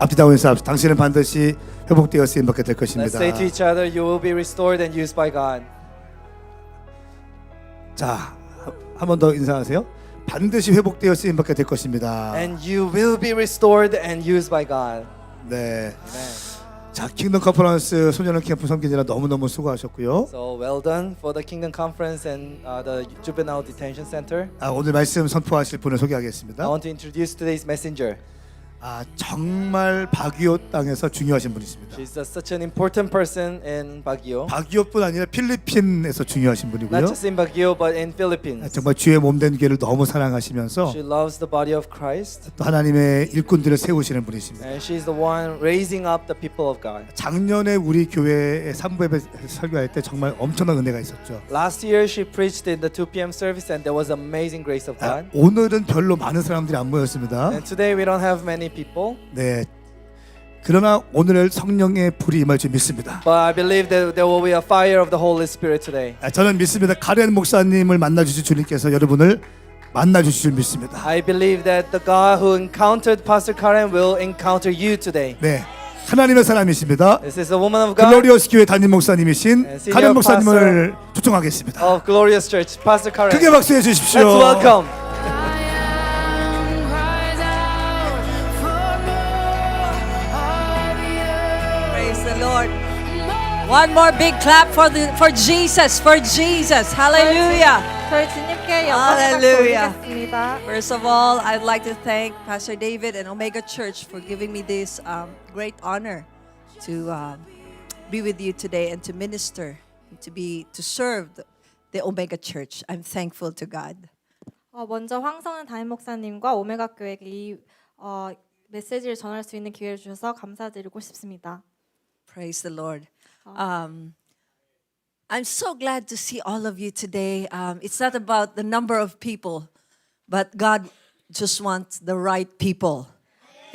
앞뒤다 원사 당신은 반드시 회복되어 쓰임 받게 될 Let's 것입니다. say to each other, you will be restored and used by God. 자, 한 번 더 인사하세요. 반드시 회복되어 쓰임 받게 될 것입니다. And you will be restored and used by God. 네. Amen. 자, 킹덤 컨퍼런스 소년원 캠프 섬기느라 너무너무 수고하셨고요. So well done for the Kingdom Conference and the Juvenile Detention Center. 오늘 말씀 선포하실 분을 I 소개하겠습니다. want to introduce today's messenger. 정말 바기오 땅에서 중요하신 분이십니다. She's such an important person in Baguio. 바기오뿐 아니라 필리핀에서 중요하신 Not 분이고요. just in Baguio, but in Philippines. 정말 주의 몸된 교회를 너무 사랑하시면서 She loves the body of Christ, 또 하나님의 일꾼들을 세우시는 분이십니다. and she's the one raising up the people of God. 작년에 우리 교회의 3부 예배 설교할 때 정말 엄청난 은혜가 있었죠. Last year, she preached in the 2 p.m. service, and there was amazing grace of God. 오늘은 별로 많은 사람들이 안 모였습니다. And today, we don't have many people, 네. 그러나 오늘 성령의 불이 임할 줄 믿습니다. but I believe that there will be a fire of the Holy Spirit today. 저는 믿습니다. 가렌 목사님을 만나 주실 주님께서 여러분을 만나 주실 줄 믿습니다. I believe that the God who encountered Pastor Karen will encounter you today. 네. 하나님의 사람이십니다. This is a woman of God 글로리어스 교회 담임 목사님이신 네, 시니어 가렌 목사님을 초청하겠습니다. of Glorious Church, Pastor Karen. 크게 박수해 주십시오. Let's welcome. Praise the Lord. One more big clap for Jesus, for Jesus. Hallelujah. 저희 주님께 영광을 Hallelujah. 올리겠습니다. First of all, I'd like to thank Pastor David and Omega Church for giving me this great honor to be with you today and to minister, and to serve the Omega Church. I'm thankful to God. 먼저 황성은 담임 목사님과 오메가 교회에게 이 메시지를 전할 수 있는 기회를 주셔서 감사드리고 싶습니다. Praise the Lord. I'm so glad to see all of you today. It's not about the number of people, but God just wants the right people.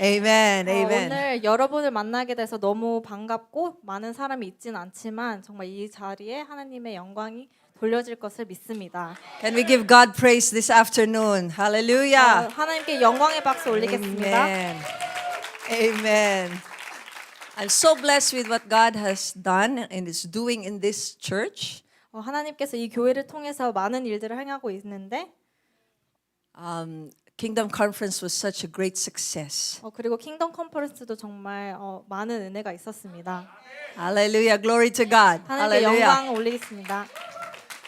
Amen. Amen. 오늘 여러분을 만나게 돼서 너무 반갑고 많은 사람이 있지는 않지만 정말 이 자리에 하나님의 영광이 돌려질 것을 믿습니다. Can we give God praise this afternoon? Hallelujah. 하나님께 영광의 박수 올리겠습니다. Amen. Amen. I'm so blessed with what God has done and is doing in this church. 하나님께서 이 교회를 통해서 많은 일들을 행하고 있는데 Kingdom Conference was such a great success. 그리고 킹덤 컨퍼런스도 정말 많은 은혜가 있었습니다. Hallelujah. Glory to God. 하나님께 Hallelujah. 영광 올리겠습니다.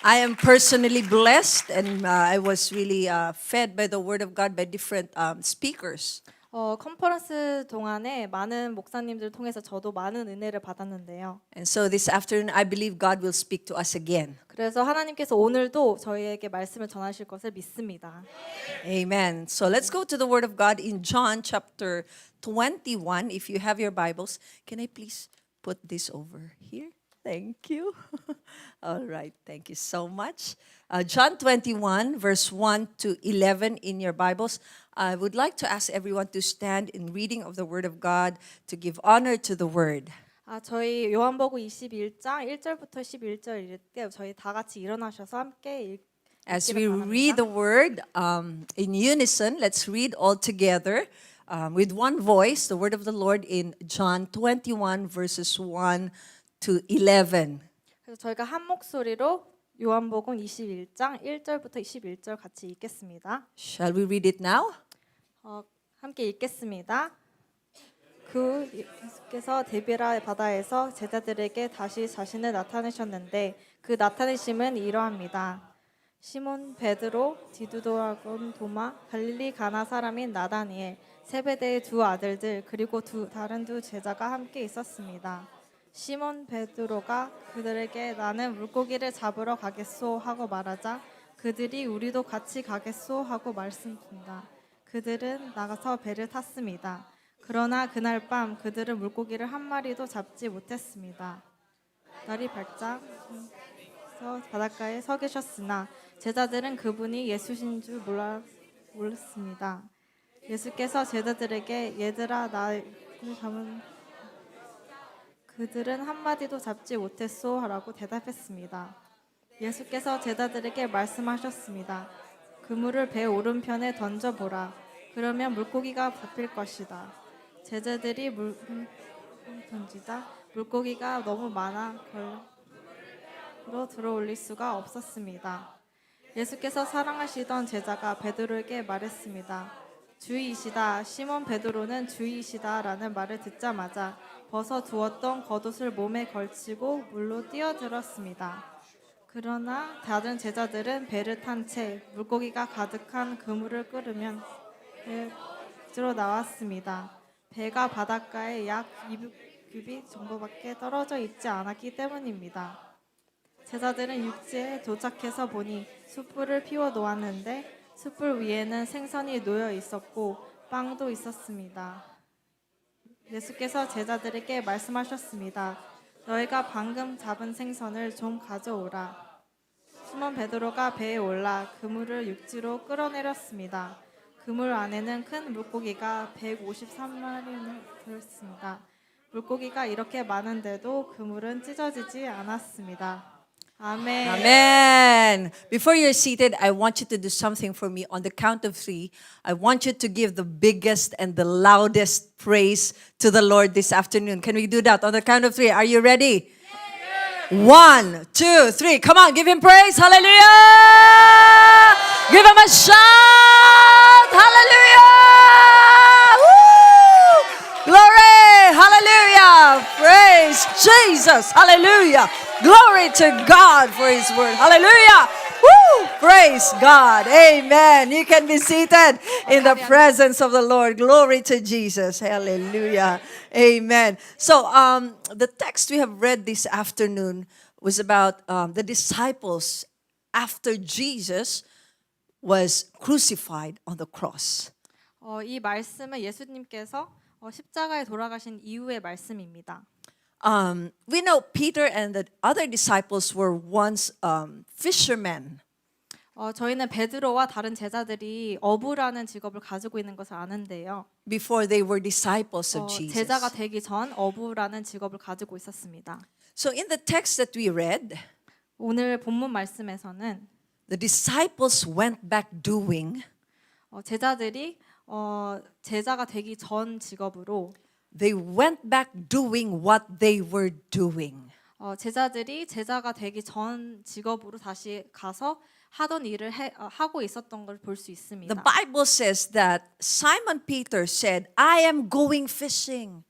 I am personally blessed and I was really fed by the word of God by different speakers. 컨퍼런스 동안에 많은 목사님들을 통해서 저도 많은 은혜를 받았는데요. And so this afternoon I believe God will speak to us again. 그래서 하나님께서 오늘도 저희에게 말씀을 전하실 것을 믿습니다. Amen. So let's go to the word of God in John chapter 21. If you have your Bibles, can I please put this over here? Thank you. All right. Thank you so much. John 21, verse 1 to 11 in your Bibles. I would like to ask everyone to stand in reading of the Word of God to give honor to the Word. 저희 요한복음 21장 1절부터 11절 읽을 때 저희 다 같이 일어나셔서 함께 As we 읽기를 read the 바랍니다. Word in unison, let's read all together with one voice the Word of the Lord in John 21, verses 1 to 11. 그래서 저희가 한 목소리로 요한복음 21장 1절부터 11절 같이 읽겠습니다. Shall we read it now? 함께 읽겠습니다. 그 예수께서 데베라 바다에서 제자들에게 다시 자신을 나타내셨는데 그 나타내심은 이러합니다. 시몬 베드로, 디두도라곤 도마, 갈릴리 가나 사람인 나다니엘, 세베대의 두 아들들 그리고 다른 두 제자가 함께 있었습니다. 시몬 베드로가 그들에게 나는 물고기를 잡으러 가겠소 하고 말하자 그들이 우리도 같이 가겠소 하고 말씀합니다. 그들은 나가서 배를 탔습니다. 그러나 그날 밤 그들은 물고기를 한 마리도 잡지 못했습니다. 날이 밝자 바닷가에 서 계셨으나 제자들은 그분이 예수신 줄 몰랐습니다. 예수께서 제자들에게 얘들아 나를 잡은 그들은 한마디도 잡지 못했소 라고 대답했습니다. 예수께서 제자들에게 말씀하셨습니다. 그물을 배 오른편에 던져보라. 그러면 물고기가 잡힐 것이다. 제자들이 던지다 물고기가 너무 많아 걸로 들어올릴 수가 없었습니다. 예수께서 사랑하시던 제자가 베드로에게 말했습니다. 주이시다. 시몬 베드로는 주이시다라는 말을 듣자마자 벗어 두었던 겉옷을 몸에 걸치고 물로 뛰어들었습니다. 그러나 다른 제자들은 배를 탄 채 물고기가 가득한 그물을 끌으면 배로 나왔습니다. 배가 바닷가에 약 200규빗 정도밖에 떨어져 있지 않았기 때문입니다. 제자들은 육지에 도착해서 보니 숯불을 피워 놓았는데 숯불 위에는 생선이 놓여 있었고 빵도 있었습니다. 예수께서 제자들에게 말씀하셨습니다. 너희가 방금 잡은 생선을 좀 가져오라. 시몬 베드로가 배에 올라 그물을 육지로 끌어내렸습니다. 그물 안에는 큰 물고기가 153마리나 들었습니다. 물고기가 이렇게 많은데도 그물은 찢어지지 않았습니다. 아멘. Amen. Before you're seated, I want you to do something for me. On the count of 3, I want you to give the biggest and the loudest praise to the Lord this afternoon. Can we do that? On the count of 3, are you ready? 1, 2, 3. Come on, give him praise. Hallelujah. Give him a shout. Hallelujah. Woo! Glory. Hallelujah. Praise Jesus. Hallelujah. Glory to God for his word. Hallelujah. Woo! Praise God. Amen. You can be seated in the presence of the Lord. Glory to Jesus. Hallelujah. Amen. So, the text we have read this afternoon was about the disciples after Jesus was crucified on the cross. 이 말씀은 예수님께서 십자가에 돌아가신 이후의 말씀입니다. We know Peter and the other disciples were once fishermen. 저희는 베드로와 다른 제자들이 어부라는 직업을 가지고 있는 것을 아는데요. Before they were disciples of Jesus. 제자가 되기 전 어부라는 직업을 가지고 있었습니다. So in the text that we read, 오늘 본문 말씀에서는 the disciples went back doing, 제자들이 제자가 되기 전 직업으로 they went back doing what they were doing. 제자들이 제자가 되기 전 직업으로 다시 가서 하던 일을 하고 있었던 걸 볼 수 있습니다. The Bible says that Simon Peter said, I am going fishing.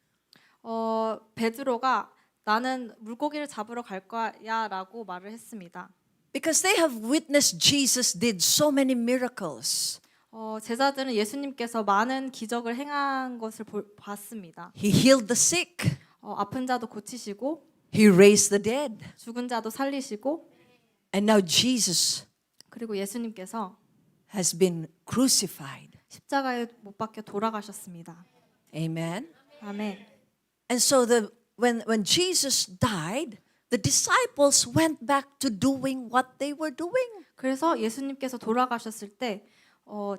베드로가 나는 물고기를 잡으러 갈 거야라고 말을 했습니다. Because they have witnessed Jesus did so many miracles. 제자들은 예수님께서 많은 기적을 행한 것을 봤습니다. He healed the sick. 아픈 자도 고치시고 He raised the dead. 죽은 자도 살리시고 And now Jesus 그리고 예수님께서 has been crucified. 십자가에 못 박혀 돌아가셨습니다. Amen. 아멘. And so when Jesus died, the disciples went back to doing what they were doing. 그래서 예수님께서 돌아가셨을 때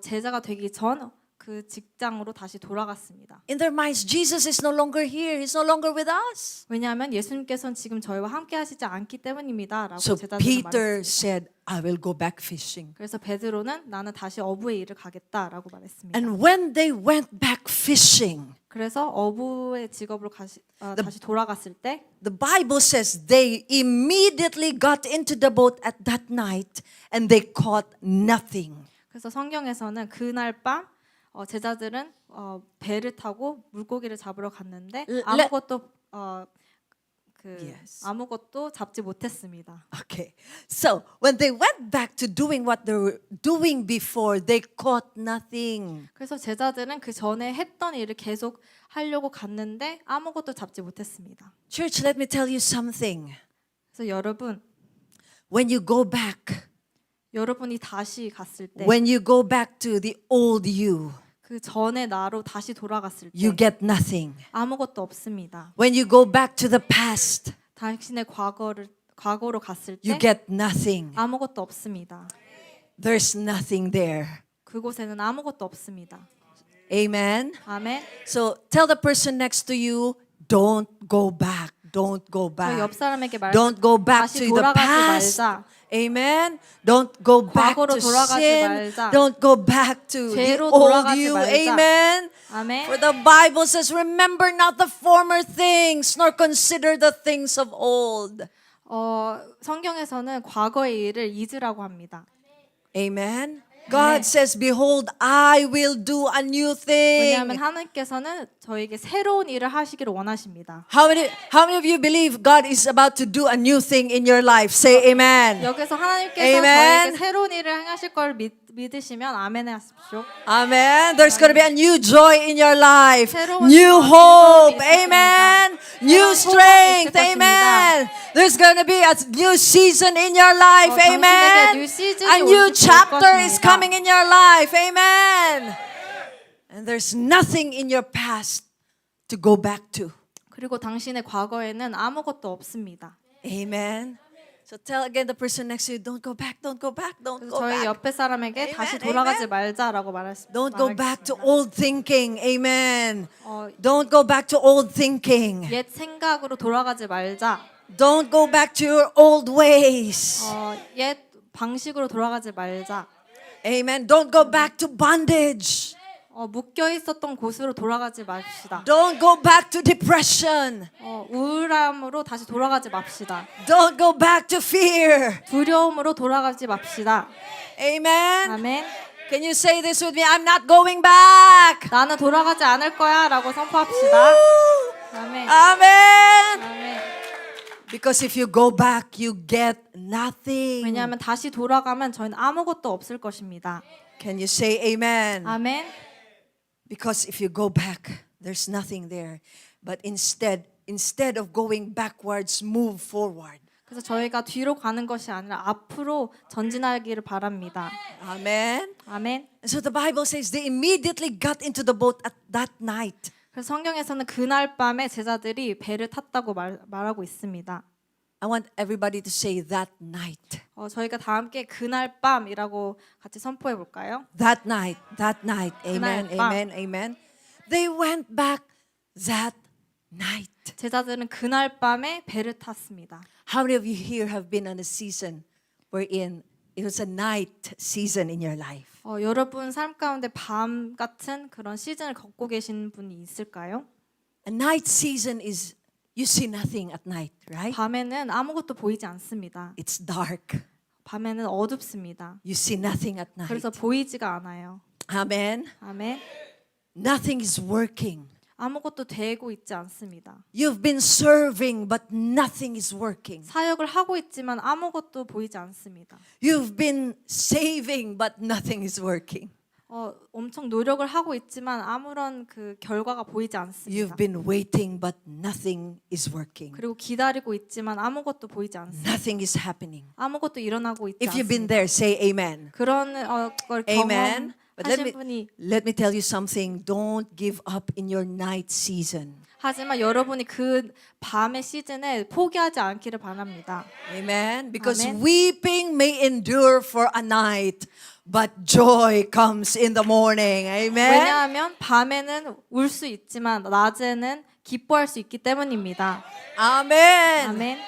제자가 되기 전 그 직장으로 다시 돌아갔습니다. In their minds, Jesus is no longer here. He's no longer with us. 왜냐하면 예수님께서는 지금 저희와 함께 하시지 않기 때문입니다라고 So 제자들은 Peter 말했습니다. said, I will go back fishing. 그래서 베드로는 나는 다시 어부의 일을 가겠다라고 말했습니다. And when they went back fishing, 그래서 어부의 직업으로 다시 돌아갔을 때 the Bible says they immediately got into the boat at that night and they caught nothing. 그래서 성경에서는 그날 밤 제자들은 배를 타고 물고기를 잡으러 갔는데 아무것도 Yes. 아무것도 잡지 못했습니다. Okay. So when they went back to doing what they were doing before, they caught nothing. 그래서 제자들은 그 전에 했던 일을 계속 하려고 갔는데 아무것도 잡지 못했습니다. Church, let me tell you something. 그래서 여러분, When you go back, 여러분이 다시 갔을 때 when you go back to the old you, 그 전의 나로 다시 돌아갔을 때 you get nothing. 아무것도 없습니다. When you go back to the past, 당신의 과거로 갔을 you 때 get nothing. 아무것도 없습니다. There's nothing there. 그곳에는 아무것도 없습니다. Amen. 아멘. So tell the person next to you, don't go back. Don't go 저희 옆 back. 사람에게 말 Don't go back 다시 to the 돌아가지 past. 말자. Amen. Don't go back 과거로 to 돌아가지 sin. 말자. Don't go back to the 죄로 old 돌아가지 you. 말자. Amen. 아멘. For the Bible says, remember not the former things, nor consider the things of old. 성경에서는 과거의 일을 잊으라고 합니다. Amen. God says, behold, I will do a new thing. 왜냐하면 하나님께서는 저에게 새로운 일을 하시기를 원하십니다. How many of you believe God is about to do a new thing in your life? Say amen. 여기서 하나님께서 Amen. 저에게 새로운 일을 행하실 걸 믿으시면 아멘 하십시오. Amen. There's going to be a new joy in your life. 새로운 New hope. 즐거움이 있을 Amen. 것입니다. New 새로운 strength. 호흡이 있을 Amen. There's going to be a new season in your life. 당신에게 Amen. new season이 A new 올 chapter is 것입니다. coming in your life. Amen. And there's nothing in your past to go back to. 그리고 당신의 과거에는 아무것도 없습니다. Amen. So tell again the person next to you, don't go back, don't go back, don't 그래서 go 저희 back. 옆에 사람에게 Amen, 다시 돌아가지 amen. 말자라고 말하겠습니다. Don't go back to old thinking. Amen. 어, Don't go back to old thinking. 옛 생각으로 돌아가지 말자. Don't go back to your old ways. 옛 방식으로 돌아가지 말자. Amen. Don't go back to bondage. 묶여 있었던 곳으로 돌아가지 맙시다. Don't go back to depression. 우울함으로 다시 돌아가지 맙시다. Don't go back to fear. 두려움으로 돌아가지 맙시다. Amen. 아멘. Can you say this with me? I'm not going back. 나는 돌아가지 않을 거야라고 선포합시다. 아멘. Amen. 아멘. Because if you go back, you get nothing. 왜냐하면 다시 돌아가면 저희는 아무것도 없을 것입니다. Can you say amen? 아멘. Because if you go back, there's nothing there. But instead of going backwards, move forward. 그래서 저희가 뒤로 가는 것이 아니라 앞으로 전진하기를 바랍니다. Amen. 아멘. And so the Bible says they immediately got into the boat at that night. 그래서 성경에서는 그날 밤에 제자들이 배를 탔다고 말하고 있습니다. I want everybody to say that night. 저희가 다 함께 그날 밤이라고 같이 선포해 볼까요? That night. That night. Amen. 그날 밤. Amen. Amen. They went back that night. 제자들은 그날 밤에 배를 탔습니다. How many of you here have been on a season wherein it was a night season in your life? 여러분 삶 가운데 밤 같은 그런 시즌을 겪고 계신 분이 있을까요? A night season is you see nothing at night, right? 밤에는 아무것도 보이지 않습니다. It's dark. 밤에는 어둡습니다. You see nothing at night. 그래서 보이지가 않아요. Amen. 아멘. Nothing is working. 아무것도 되고 있지 않습니다. You've been serving but nothing is working. 사역을 하고 있지만 아무것도 보이지 않습니다. You've been saving but nothing is working. 엄청 노력을 하고 있지만 아무런 그 결과가 보이지 않습니다. You've been waiting but nothing is working. 그리고 기다리고 있지만 아무것도 보이지 않습니다. Nothing is happening. 아무것도 일어나고 있지 If you've been 않습니다. there, say amen. 그런 걸 Amen. But 경험하신 분이 let me tell you something. Don't give up in your night season. 하지만 여러분이 그 밤의 시즌에 포기하지 않기를 바랍니다. Amen. Because Amen. weeping may endure for a night, but joy comes in the morning. Amen. 왜냐하면 밤에는 울 수 있지만 낮에는 기뻐할 수 있기 때문입니다. Amen. 아멘.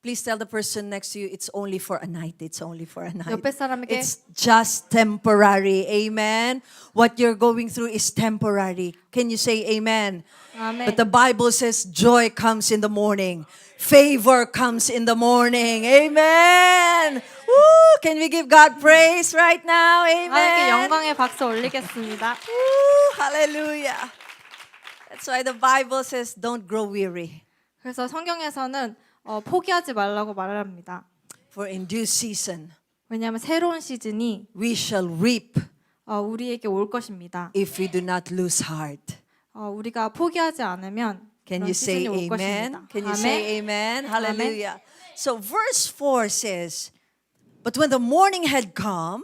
Please tell the person next to you, it's only for a night. It's only for a night. 옆에 사람에게 It's just temporary. Amen. What you're going through is temporary. Can you say amen? 아멘. But the Bible says joy comes in the morning. Favor comes in the morning. Amen. Woo! Can we give God praise right now? 하나님께 Amen. 영광의 박수 올리겠습니다. Woo! Hallelujah. That's why the Bible says don't grow weary. 그래서 성경에서는 포기하지 말라고 말합니다. For in due season 왜냐하면 새로운 시즌이 we shall reap 우리에게 올 것입니다. if we do not lose heart. 우리가 포기하지 않으면 Can 그런 you say 시즌이 올 amen? 것입니다. Can you 아멘. say amen? Hallelujah. So verse 4 says, but when the morning had come,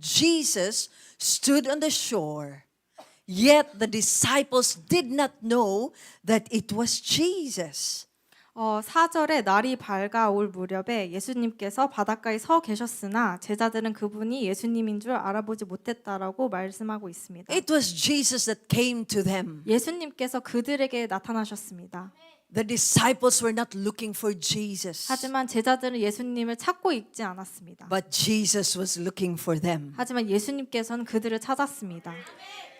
Jesus stood on the shore. Yet the disciples did not know that it was Jesus. 4절에 날이 밝아올 무렵에 예수님께서 바닷가에 서 계셨으나 제자들은 그분이 예수님인 줄 알아보지 못했다라고 말씀하고 있습니다. It was Jesus that came to them. 예수님께서 그들에게 나타나셨습니다. The disciples were not looking for Jesus, 하지만 제자들은 예수님을 찾고 있지 않았습니다. but Jesus was looking for them. 하지만 예수님께서는 그들을 찾았습니다.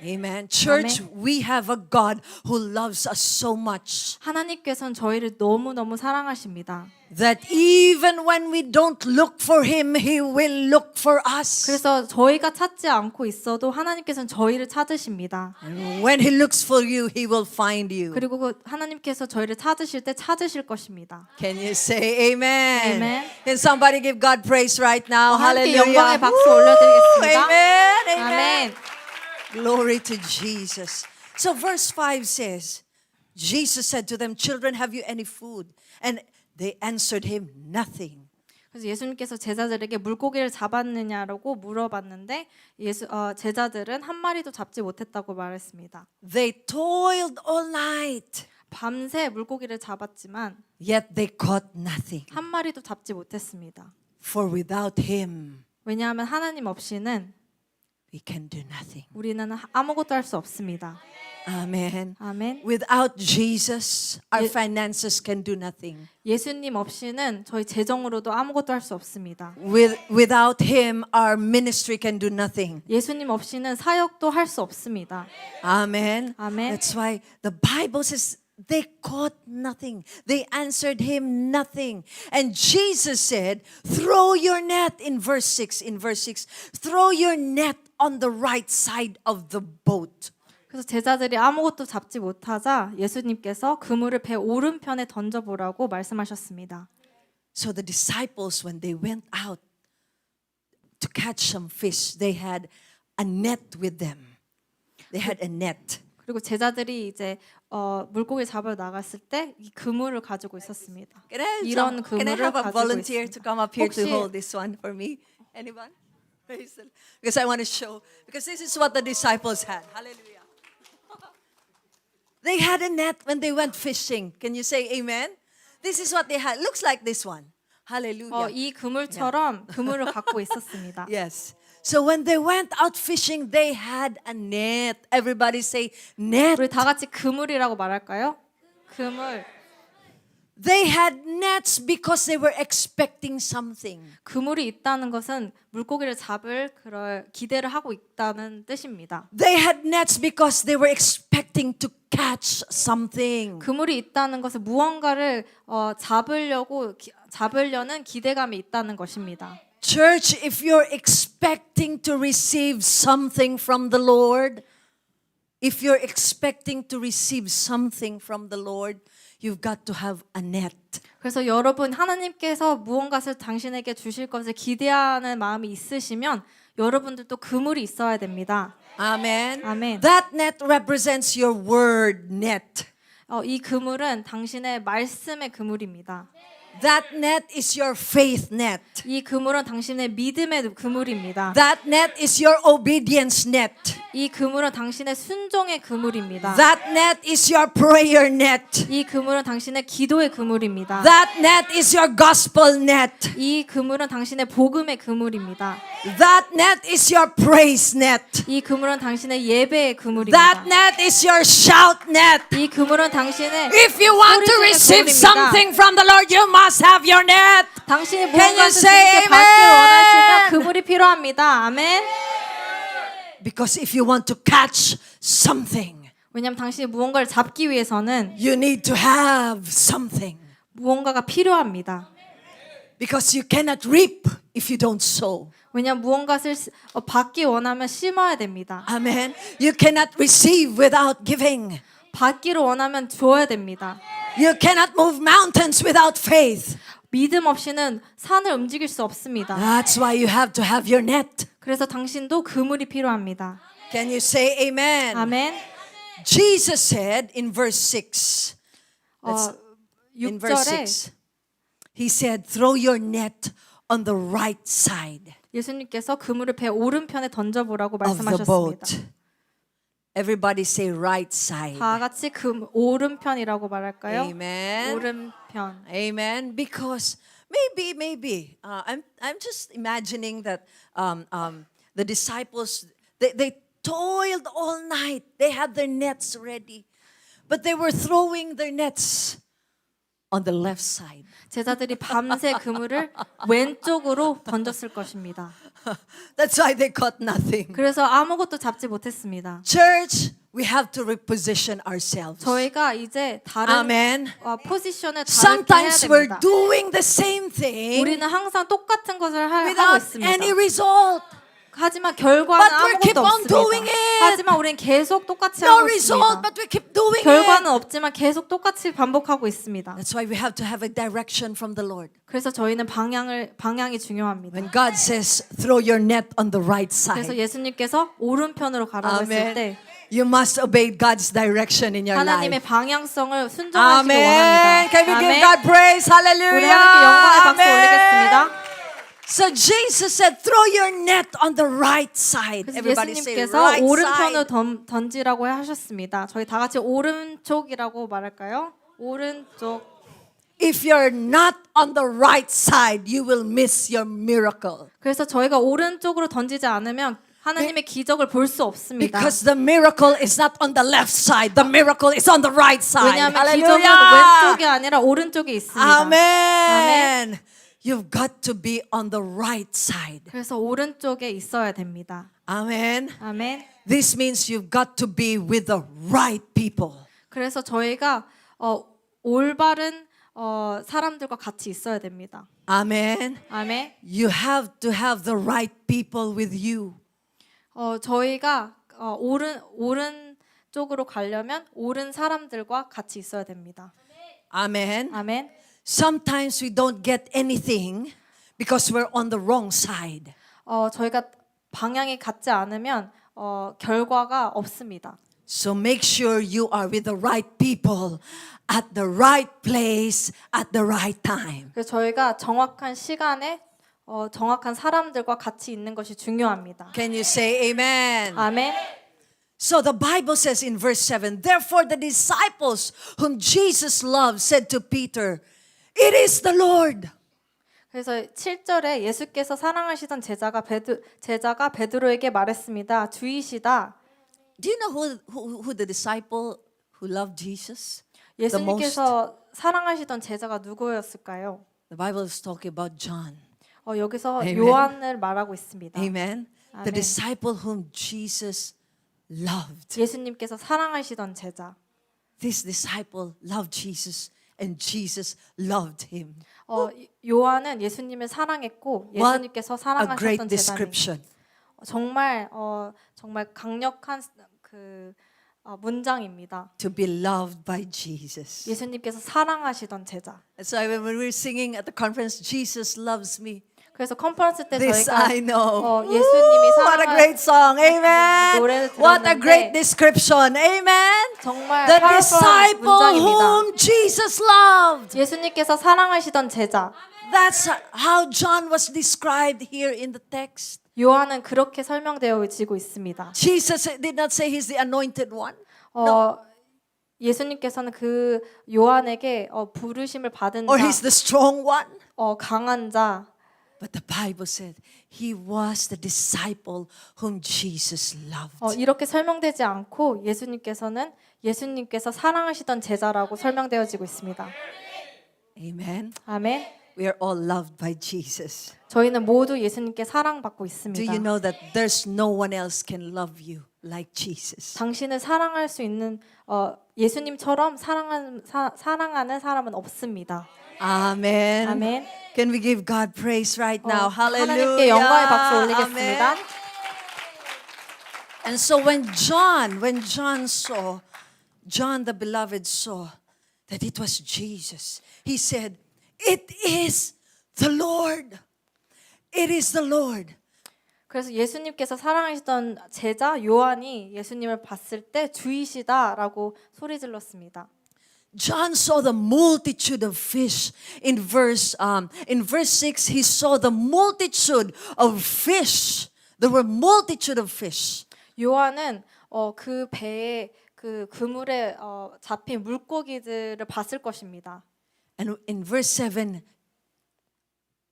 Amen. Church, we have a God who loves us so much 하나님께서는 저희를 너무너무 사랑하십니다. that even when we don't look for Him, He will look for us. 그래서 저희가 찾지 않고 있어도 하나님께서는 저희를 찾으십니다. And when He looks for you, He will find you. 그리고 하나님께서 저희를 찾으실 때 찾으실 것입니다. Can you say amen? Amen. Can somebody give God praise right now? 하나님께 Hallelujah. 영광의 박수 올려드리겠습니다. Amen. Amen. 아멘. Glory to Jesus. So verse 5 says, Jesus said to them, "Children, have you any food?" And they answered him, "Nothing." 그래서 예수님께서 제자들에게 물고기를 잡았느냐라고 물어봤는데 제자들은 한 마리도 잡지 못했다고 말했습니다. They toiled all night, 밤새 물고기를 잡았지만 yet they caught nothing. 한 마리도 잡지 못했습니다. For without him, 왜냐하면 하나님 없이는 we can do nothing. 우리는 아무것도 할 수 없습니다. Amen. 아멘. Without Jesus, our finances can do nothing. 예수님 없이는 저희 재정으로도 아무것도 할 수 없습니다. Without him, our ministry can do nothing. 예수님 없이는 사역도 할 수 없습니다. Amen. Amen. That's why the Bible says they caught nothing. They answered him nothing. And Jesus said, throw your net in verse 6. In verse 6, throw your net on the right side of the boat. 그래서 제자들이 아무것도 잡지 못하자 예수님께서 그물을 배 오른편에 던져보라고 말씀하셨습니다. So the disciples, when they went out to catch some fish, they had a net with them. They had a net. 그리고 제자들이 이제 물고기 잡으러 나갔을 때 이 그물을 가지고 있었습니다. 이런 Can I 그물을 have a 가지고 volunteer to 있습니다. come up here to 혹시 hold this one for me? Anyone? Praise the Lord. Because I want to show. Because this is what the disciples had. Hallelujah. They had a net when they went fishing. Can you say amen? This is what they had. Looks like this one. Hallelujah. 이 그물처럼 그물을 갖고 있었습니다. Yes. So when they went out fishing, they had a net. Everybody say net. 우리 다 같이 그물이라고 말할까요? 그물. They had nets because they were expecting something. 그물이 있다는 것은 물고기를 잡을 그럴 기대를 하고 있다는 뜻입니다. They had nets because they were expecting to catch something. 그물이 있다는 것은 무언가를 잡으려는 기대감이 있다는 것입니다. Church, if you're expecting to receive something from the Lord, if you're expecting to receive something from the Lord, you've got to have a net. 그래서 여러분 하나님께서 무언가를 당신에게 주실 것을 기대하는 마음이 있으시면 여러분들도 그물이 있어야 됩니다. Amen. 아멘. That net represents your word net. 이 그물은 당신의 말씀의 그물입니다. That net is your faith net. 이 그물은 당신의 믿음의 그물입니다. That net is your obedience net. 이 그물은 당신의 순종의 그물입니다. That net is your prayer net. 이 그물은 당신의 기도의 그물입니다. That net is your gospel net. 이 그물은 당신의 복음의 그물입니다. That net is your praise net. 이 그물은 당신의 예배의 그물입니다. That net is your shout net. 이 그물은 당신의 If you want to 소리 receive 지르는 그물입니다. something from the Lord, you must have your net. 당신이 Can you 무언가를 say 주님께 받기 amen? 원하시면 그물이 필요합니다. 아멘. Because if you want to catch something, 왜냐하면 당신이 무언가를 잡기 위해서는 you need to have something. 무언가가 필요합니다. Because you cannot reap if you don't sow. 왜냐하면 무언가를 받기 원하면 심어야 됩니다. Amen. You cannot receive without giving. 받기를 원하면 줘야 됩니다. You cannot move mountains without faith. 믿음 없이는 산을 움직일 수 없습니다. That's why you have to have your net. 그래서 당신도 그물이 필요합니다. Can you say amen? 아멘. Jesus said in verse 6. In verse 6절에 6. He said, throw your net on the right side 예수님께서 그물을 배 오른편에 던져보라고 of the 말씀하셨습니다. boat. Everybody say right side. 다 같이 오른편이라고 말할까요? Amen. 오른편. Amen. Because maybe I'm just imagining that the disciples they toiled all night. They had their nets ready, but they were throwing their nets on the left side. 제자들이 밤새 그물을 왼쪽으로 던졌을 것입니다. That's why they caught nothing. 그래서 아무것도 잡지 못했습니다. Church, we have to reposition ourselves. 저희가 이제 다른 Amen. 포지션에 다르게 해야 Sometimes we're 됩니다. doing the same thing 우리는 항상 똑같은 것을 하고 without 있습니다. any result. 하지만 결과는 But we keep 아무것도 on doing 없습니다. it. 하지만 우리는 계속 똑같이 No 하고 result, 있습니다. but we keep doing it. 결과는 없지만 계속 똑같이 반복하고 있습니다. That's why we have to have a direction from the Lord. 그래서 저희는 방향이 중요합니다. When God says, throw your net on the right 그래서 side, 예수님께서 오른편으로 가라고 했을 Amen. 때 You must obey God's direction in your 하나님의 life. 방향성을 순종하시기 Amen. 원합니다. Can we give 아멘. God praise? 우리 Hallelujah. 하나님께 영광의 박수 Amen. 올리겠습니다. So Jesus said, throw your net on the right side. 그래서 Everybody say 예수님께서 right 오른편으로 side. 던지라고 하셨습니다. 저희 다 같이 오른쪽이라고 말할까요? 오른쪽. If you're not on the right side, you will miss your miracle. 그래서 저희가 오른쪽으로 던지지 않으면 하나님의 기적을 볼 수 없습니다. Because the miracle is not on the left side. The miracle is on the right side. 왜냐하면 기적은 Hallelujah. 왼쪽이 아니라 오른쪽에 있습니다. Amen. You've got to be on the right side. 그래서 오른쪽에 있어야 됩니다. Amen. 아멘. This means you've got to be with the right people. 그래서 저희가 올바른 사람들과 같이 있어야 됩니다. Amen. 아멘. You have to have the right people with you. 저희가 옳은 쪽으로 가려면 옳은 사람들과 같이 있어야 됩니다. Amen. 아멘. Sometimes we don't get anything because we're on the wrong side. 저희가 방향이 같지 않으면 결과가 없습니다. So make sure you are with the right people at the right place at the right time. 그래서 저희가 정확한 시간에 정확한 사람들과 같이 있는 것이 중요합니다. Can you say amen? 아멘. So the Bible says in verse 7, therefore the disciples whom Jesus loved said to Peter, it is the Lord. 그래서 7절에 예수께서 사랑하시던 제자가 베드로에게 말했습니다. 주이시다. Do you know who the disciple who loved Jesus? The most? 예수님께서 사랑하시던 제자가 누구였을까요? The Bible is talking about John. 여기서 Amen. 요한을 말하고 있습니다. Amen. The Amen. disciple whom Jesus loved. 예수님께서 사랑하시던 제자. This disciple loved Jesus and Jesus loved him. 요한은 예수님을 사랑했고 What 예수님께서 a 사랑하셨던 great 제자님. description. 정말 강력한 문장입니다. To be loved by Jesus. 예수님께서 사랑하시던 제자. So when we were singing at the conference, Jesus loves me. 그래서 컨퍼런스 때 This 저희가 I know. 예수님이 What a great song. Amen. 노래를 What a great 들었는데 description. Amen. 정말 The 파워풀한 disciple 문장입니다. whom Jesus loved. 예수님께서 사랑하시던 제자. That's how John was described here in the text. 요한은 그렇게 설명되어지고 있습니다. Jesus did not say he's the anointed one. 예수님께서는 그 요한에게 부르심을 받은 Or he's 자, the strong one. 강한 자. But the Bible said he was the disciple whom Jesus loved. 이렇게 설명되지 않고 예수님께서 사랑하시던 제자라고 설명되어지고 있습니다. Amen. 아멘. We are all loved by Jesus. 저희는 모두 예수님께 사랑받고 Do 있습니다. you know that there's no one else can love you like Jesus? 당신을 사랑할 수 있는 예수님처럼 사랑하는 사람은 없습니다. Amen. 아멘. Can we give God praise right now? 하나님께 Hallelujah. 영광의 박수 올리겠습니다. Amen. And so when John saw, John the beloved saw that it was Jesus, he said, "It is the Lord. It is the Lord." 그래서 예수님께서 사랑하시던 제자 요한이 예수님을 봤을 때 주이시다라고 소리 질렀습니다. John saw the multitude of fish. In verse 6, he saw the multitude of fish. There were multitude of fish. 요한은 그 배에 그 그물에 잡힌 물고기들을 봤을 것입니다. And in verse 7,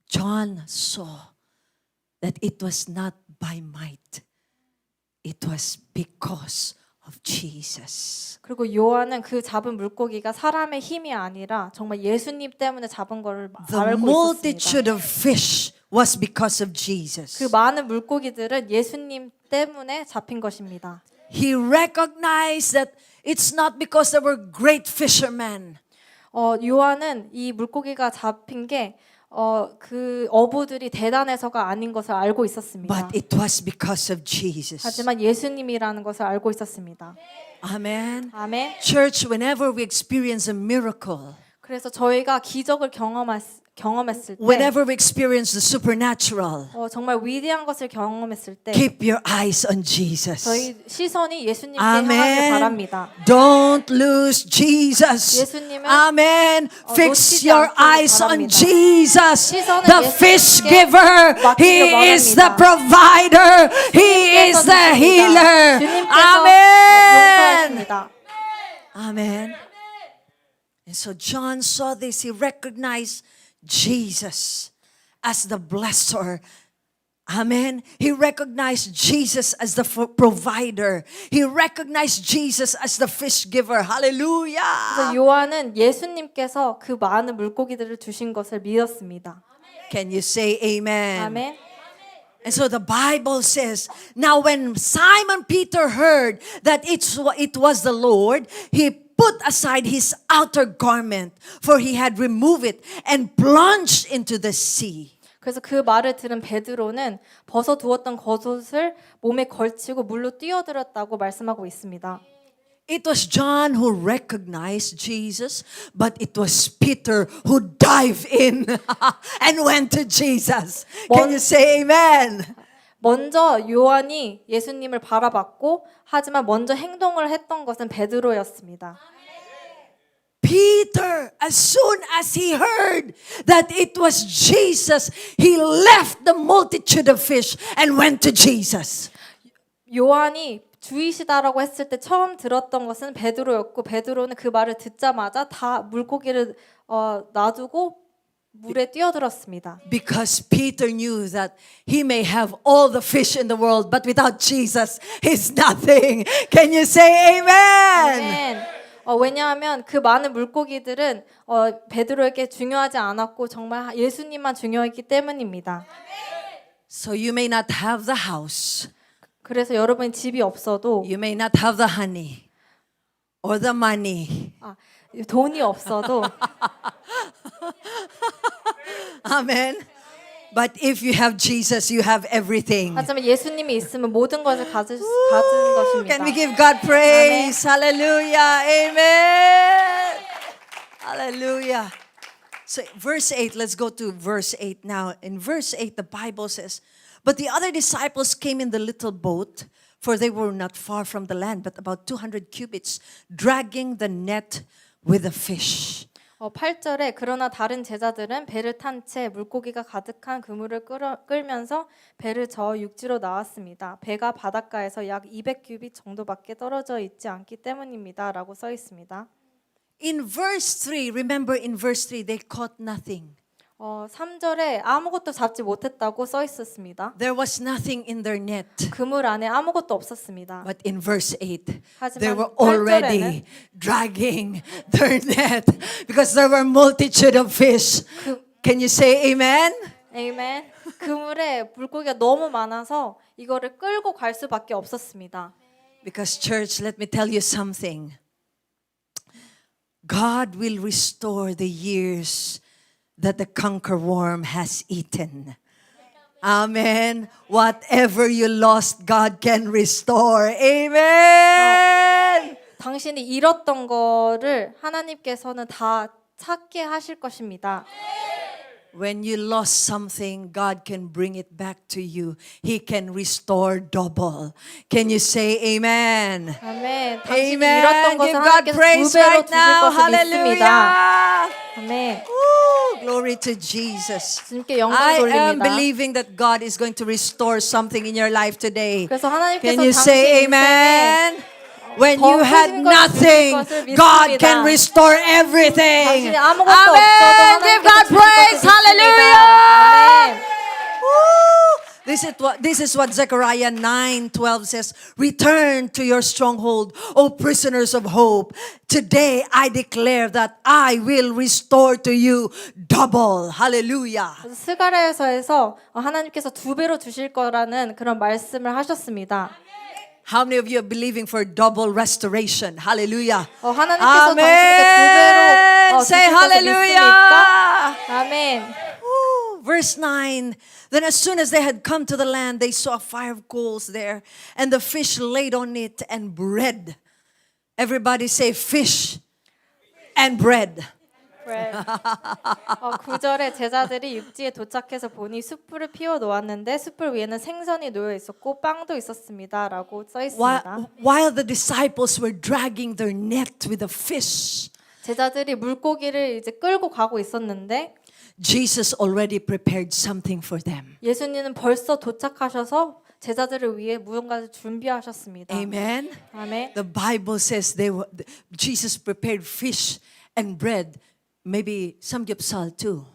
John saw that it was not by might, it was because of Jesus. 그리고 요한은 그 잡은 물고기가 사람의 힘이 아니라 정말 예수님 때문에 잡은 걸 The 알고 있었습니다. multitude of fish was because of Jesus. 그 많은 물고기들은 예수님 때문에 잡힌 것입니다. He recognized that it's not because they were great fishermen, 요한은 이 물고기가 잡힌 게 그 어부들이 대단해서가 아닌 것을 알고 있었습니다. but it was because of Jesus. 하지만 예수님이라는 것을 알고 있었습니다. Amen. 아멘. Church, whenever we experience a miracle, 그래서 저희가 기적을 경험했을 때, whenever we experience the supernatural, 정말 위대한 것을 경험했을 때, keep your eyes on Jesus. 저희 시선이 예수님께 Amen. 향하길 바랍니다. Don't lose Jesus. 예수님은 Amen. Fix 놓치지 your 않기를 eyes on 바랍니다. Jesus, 시선을 the fish 예수님께 giver. 맡기길 He is the 바랍니다. provider. He is 주님께서 the 주십니다. healer. 주님께서 Amen. 용서하십니다. Amen. And so John saw this. He recognized Jesus as the blesser. Amen. He recognized Jesus as the provider. He recognized Jesus as the fish giver. 그래서 Hallelujah. 요한은 예수님께서 그 많은 물고기들을 주신 것을 믿었습니다. Can you say amen? 아멘. And so the Bible says, now when Simon Peter heard that it was the Lord, he put aside his outer garment, for he had removed it, and plunged into the sea. 그래서 그 말을 들은 베드로는 벗어두었던 겉옷을 몸에 걸치고 물로 뛰어들었다고 말씀하고 있습니다. It was John who recognized Jesus, but it was Peter who dived in and went to Jesus. Can you say amen? 먼저 요한이 예수님을 바라봤고 하지만 먼저 행동을 했던 것은 베드로였습니다. Peter, as soon as he heard that it was Jesus, he left the multitude of fish and went to Jesus. 요한이 주이시다라고 했을 때 처음 들었던 것은 베드로였고 베드로는 그 말을 듣자마자 다 물고기를 놔두고 물에 뛰어들었습니다. Because Peter knew that he may have all the fish in the world, but without Jesus, he's nothing. Can you say amen? 아멘. 왜냐하면 그 많은 물고기들은 베드로에게 중요하지 않았고 정말 예수님만 중요했기 때문입니다. So you may not have the house, 그래서 여러분 집이 없어도 you may not have the honey or the money. 돈이 없어도 Amen. But if you have Jesus, you have everything. 하지만 예수님이 있으면 모든 것을 가진 것입니다. Can we give God praise? Hallelujah. Amen. Hallelujah. So verse 8, let's go to verse 8 now. In verse 8, the Bible says, but the other disciples came in the little boat, for they were not far from the land, but about 200 cubits, dragging the net with the fish. 8절에 그러나 다른 제자들은 배를 탄 채 물고기가 가득한 그물을 끌면서 배를 저어 육지로 나왔습니다. 배가 바닷가에서 약 200규빗 정도밖에 떨어져 있지 않기 때문입니다. 라고 써 있습니다. In verse 3, remember in verse 3, they caught nothing. 3절에 아무것도 잡지 못했다고 써 있었습니다. There was nothing in their net. 그물 안에 아무것도 없었습니다. But in verse 8, they 하지만 were already dragging their net because there were multitude of fish. Can you say amen? 아멘. 그물에 물고기가 너무 많아서 이거를 끌고 갈 수밖에 없었습니다. Because church, let me tell you something. God will restore the years that the cankerworm has eaten. Amen. Whatever you lost, God can restore. Amen. 당신이 잃었던 거를 하나님께서는 다 찾게 하실 것입니다. When you lost something, God can bring it back to you. He can restore double. Can you say amen? 아멘. 당신이 Amen. 잃었던 Give 것을 God 하나님께서 praise 두 배로 right 주실 now. 것을 믿습니다. Hallelujah. 아멘. Woo, Glory to Jesus. 주님께 영광 I am 돌립니다. believing that God is going to restore something in your life today. 그래서 하나님께서 Can you 당신 say 인생에 amen? When 더 you had 크신 것을 nothing, 주실 것을 God 믿습니다. can restore everything. 당신이 아무것도 없어도 Amen. Give 하나님께서 God 주실 praise. 것을 Hallelujah. 믿습니다. 아멘. Woo! This is what Zechariah 9:12 says. Return to your stronghold, O prisoners of hope. Today I declare that I will restore to you double. Hallelujah. 그래서 스가랴서에서 하나님께서 2배로 주실 거라는 그런 말씀을 하셨습니다. How many of you are believing for double restoration? Hallelujah. 하나님께서 Amen. 당신에게 2배로 Say 주실 것을 hallelujah. 믿습니까? 아멘. Woo. Verse 9. Then as soon as they had come to the land, they saw a fire of coals there, and the fish laid on it, and bread. Everybody say fish and bread. 9절에 제자들이 육지에 도착해서 보니 숯불을 피워 놓았는데 숯불 위에는 생선이 놓여 있었고 빵도 있었습니다라고 써 있습니다. While the disciples were dragging their net with the fish, 제자들이 물고기를 이제 끌고 가고 있었는데 Jesus already prepared something for them. 예수님은 벌써 도착하셔서 제자들을 위해 무언가를 준비하셨습니다. Amen. 아멘. The Bible says Jesus prepared fish and bread, maybe samgyeopsal too.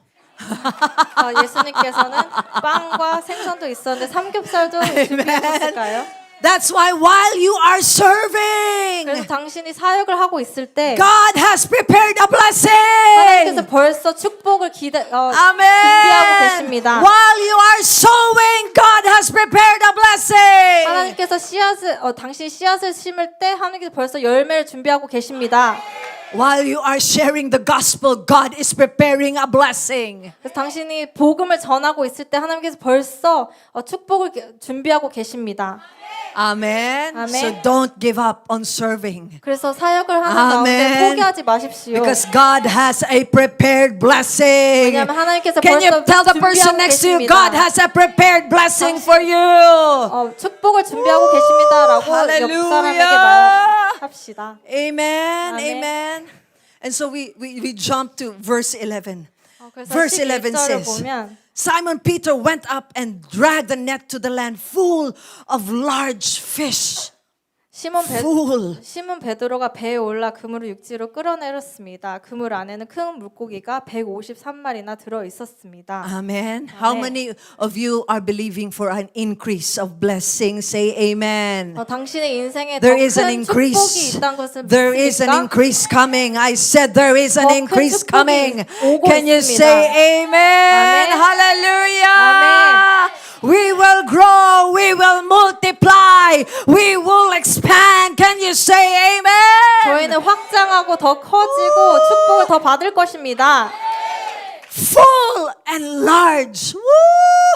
예수님께서는 빵과 생선도 있었는데 삼겹살도 준비하셨을까요? That's why while you are serving, 그래서 당신이 사역을 하고 있을 때 God has prepared a 하나님께서 blessing. 벌써 축복을 준비하고 Amen. 계십니다. While you are sowing, God has prepared a blessing. 하나님께서 당신 씨앗을 심을 때 하나님께서 벌써 열매를 준비하고 계십니다. While you are sharing the gospel, God is preparing a blessing. 그래서 당신이 복음을 전하고 있을 때 하나님께서 벌써 축복을 준비하고 계십니다. Amen. Amen. So don't give up on serving. 그래서 사역을 하는 가운데 Amen. 포기하지 마십시오. Because God has a prepared blessing. 왜냐하면 하나님께서 Can you 벌써 tell the person 준비하고 next to you, 계십니다. God has a prepared blessing for you? 축복을 준비하고 계십니다라고 옆 사람에게 말합시다. Amen. Amen. Amen. And so we jump to verse 11. 그래서 Verse 11 11절을 says, 보면 Simon Peter went up and dragged the net to the land full of large fish. 시몬 베드로가 배에 올라 그물을 육지로 끌어내렸습니다. 그물 안에는 큰 물고기가 153마리나 들어 있었습니다. Amen. How many of you are believing for an increase of blessing? Say amen. 당신의 인생에 더 There is an 큰 축복이 increase. 있다는 것을 There is an 믿습니까? increase coming. I said there is an 더 큰 increase 축복이 coming. 오고 Can you 있습니다. say amen? 아멘. Hallelujah. 아멘. We will grow. We will multiply. We will expand. Can you say amen? 저희는 확장하고 더 커지고 축복을 더 받을 것입니다. Full and large. Woo!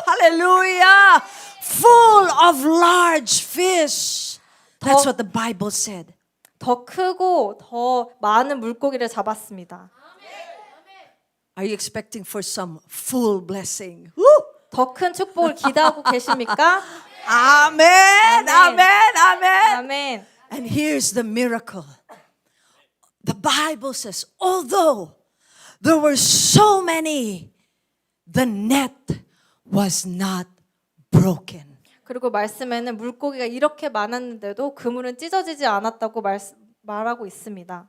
Hallelujah. Full of large fish. That's what the Bible said. 더 크고 더 많은 물고기를 잡았습니다. Are you expecting for some full blessing? Woo! 더 큰 축복을 기대하고 계십니까? Amen. Amen. Amen. 아멘. And here's the miracle. The Bible says, although there were so many, the net was not broken. 그리고 말씀에는 물고기가 이렇게 많았는데도 그물은 찢어지지 않았다고 말하고 있습니다.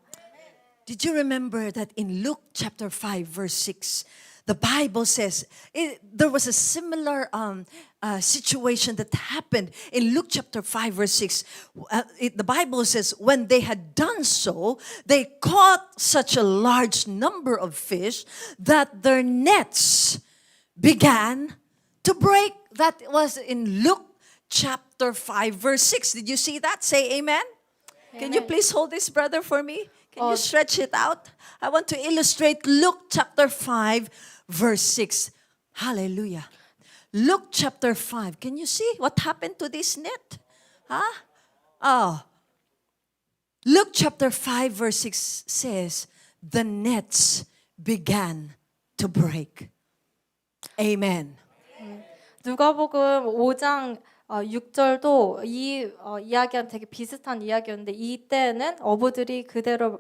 Did you remember that in Luke chapter 5 verse 6, the Bible says there was a similar situation that happened in Luke chapter 5 verse 6. The Bible says when they had done so, they caught such a large number of fish that their nets began to break. That was in Luke chapter 5 verse 6. Did you see that? Say amen. Can you please hold this, brother, for me? Can you stretch it out? I want to illustrate Luke chapter 5 verse 6. Hallelujah. Luke chapter 5. Can you see what happened to this net? Huh? Oh. Luke chapter 5 verse 6 says, the nets began to break. Amen. 누가복음 5장 6절도 이 이야기랑 되게 비슷한 이야기였는데 이때는 어부들이 그대로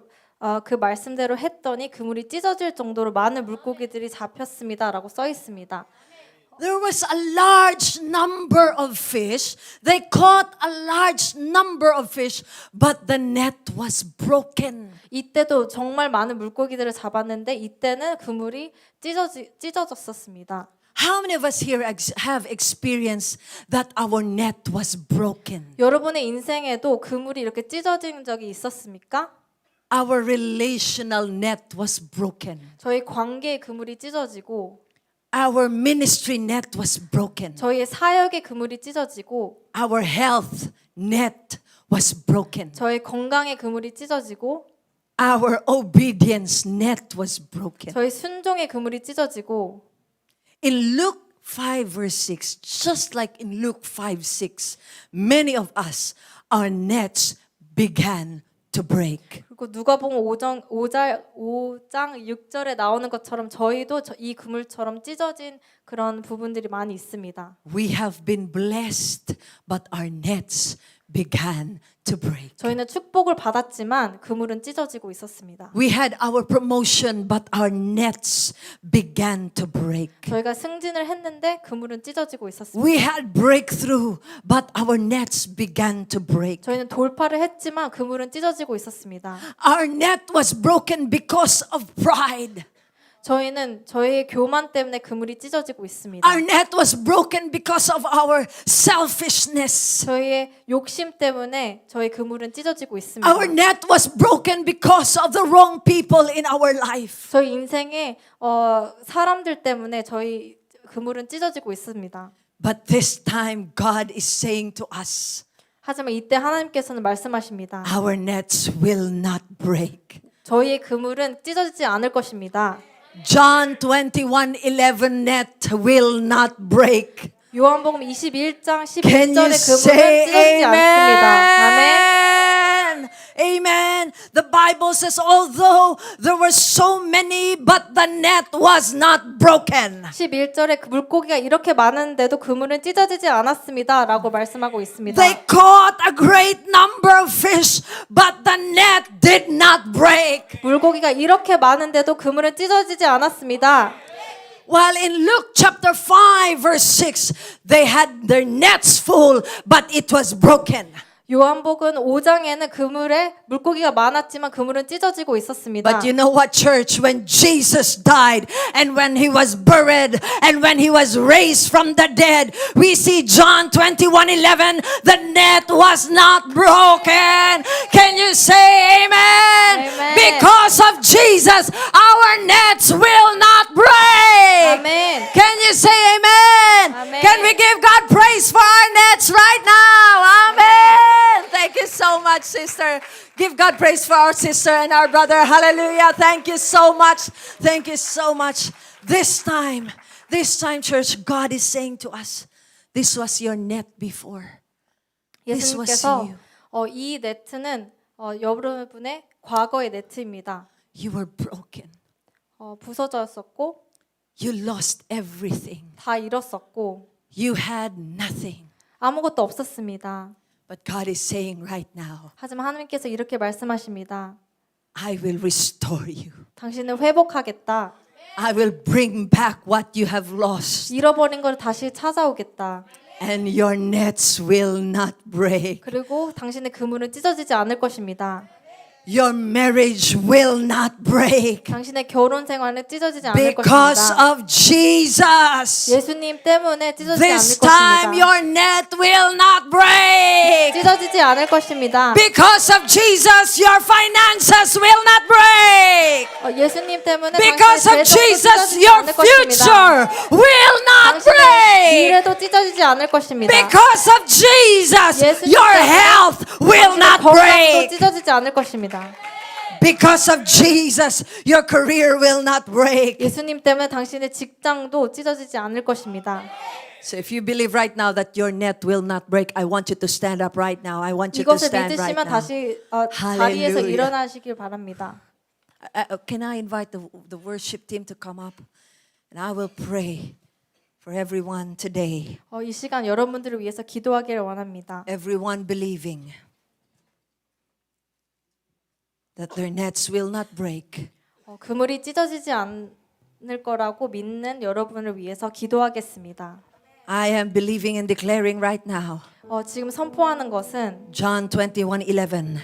그 말씀대로 했더니 그물이 찢어질 정도로 많은 물고기들이 잡혔습니다라고 써 있습니다. There was a large number of fish. They caught a large number of fish, but the net was broken. 이때도 정말 많은 물고기들을 잡았는데 이때는 그물이 찢어졌었습니다. How many of us here have experienced that our net was broken? 여러분의 인생에도 그물이 이렇게 찢어진 적이 있었습니까? Our relational net was broken. 저희 관계의 그물이 찢어지고 Our ministry net was broken. 저희의 사역의 그물이 찢어지고 Our health net was broken. 저희 건강의 그물이 찢어지고 Our obedience net was broken. 저희 순종의 그물이 찢어지고 In Luke 5 verse 6, just like in Luke 5, 6, many of us, our nets began to break. 그리고 누가복음 5장 6절에 나오는 것처럼 저희도 이 그물처럼 찢어진 그런 부분들이 많이 있습니다. We have been blessed, but our nets began to break. 저희는 축복을 받았지만 그물은 찢어지고 있었습니다. We had our promotion, but our nets began to break. 저희가 승진을 했는데 그물은 찢어지고 있었습니다. We had breakthrough, but our nets began to break. 저희는 돌파를 했지만 그물은 찢어지고 있었습니다. Our net was broken because of pride. 저희는 저희의 교만 때문에 그물이 찢어지고 있습니다. Our net was broken because of our selfishness. 저희의 욕심 때문에 저희 그물은 찢어지고 있습니다. Our net was broken because of the wrong people in our life. 저희 인생에 사람들 때문에 저희 그물은 찢어지고 있습니다. But this time God is saying to us, 하지만 이때 하나님께서는 말씀하십니다. our nets will not break. 저희의 그물은 찢어지지 않을 것입니다. John 21:11 net will not break. 요한복음 21장 Can 11절의 you 그물은 say 찢어지지 않습니다. 아멘. amen? Amen. The Bible says, although there were so many, but the net was not broken. 11절에 그 물고기가 이렇게 많은데도 그물은 찢어지지 않았습니다. 라고 말씀하고 있습니다. They caught a great number of fish, but the net did not break. 물고기가 이렇게 많은데도 그물은 찢어지지 않았습니다. While in Luke chapter 5 verse 6, they had their nets full, but it was broken. 요한복음 5장에는 그물에 물고기가 많았지만 그물은 찢어지고 있었습니다. But you know what, church? When Jesus died and when he was buried and when he was raised from the dead, we see John 21:11, the net was not broken. Can you say amen? Amen. Because of Jesus, our nets will not break. 아멘. Can you say amen? Amen. Can we give God praise for our nets right now? Amen. Thank you so much, sister. Give God praise for our sister and our brother. Hallelujah. Thank you so much. Thank you so much. This time, church, God is saying to us, this was your net before. This was 예수님께서 you. 이 네트는 여러분의 과거의 네트입니다. You were broken. 부서졌었고 You lost everything. 다 잃었었고 You had nothing. 아무것도 없었습니다. But God is saying right now, 하지만 하나님께서 이렇게 말씀하십니다. I will restore you. 당신을 회복하겠다. I will bring back what you have lost. 잃어버린 걸 다시 찾아오겠다. And your nets will not break. 그리고 당신의 그물은 찢어지지 않을 것입니다. Your marriage will not break. 당신의 결혼 생활은 찢어지지 않을 Because 것입니다. of Jesus. 예수님 때문에 찢어지지 This 않을 time 것입니다. your net will not break. 찢어지지 않을 것입니다. Because of Jesus, your finances will not break. 예수님 때문에 Because of 당신의 재정도 Jesus, 찢어지지 your 않을 것입니다. future will not 당신의 break. 미래도 찢어지지 않을 것입니다. Because of Jesus, 예수님 your 때문에 health will 당신의 not 건강도 break. 찢어지지 않을 것입니다. Because of Jesus, your career will not break. 예수님 때문에 당신의 직장도 찢어지지 않을 것입니다. So if you believe right now that your net will not break, I want you to stand up right now. I want you to 이것을 stand right 믿으시면 now. 다시 자리에서 Hallelujah. 일어나시길 바랍니다. Can I invite the worship team to come up? And I will pray for everyone today. 이 시간 여러분들을 위해서 기도하기를 원합니다. Everyone believing. that their nets will not break. 그물이 찢어지지 않을 거라고 믿는 여러분을 위해서 기도하겠습니다. I am believing and declaring right now. 지금 선포하는 것은 John 21:11.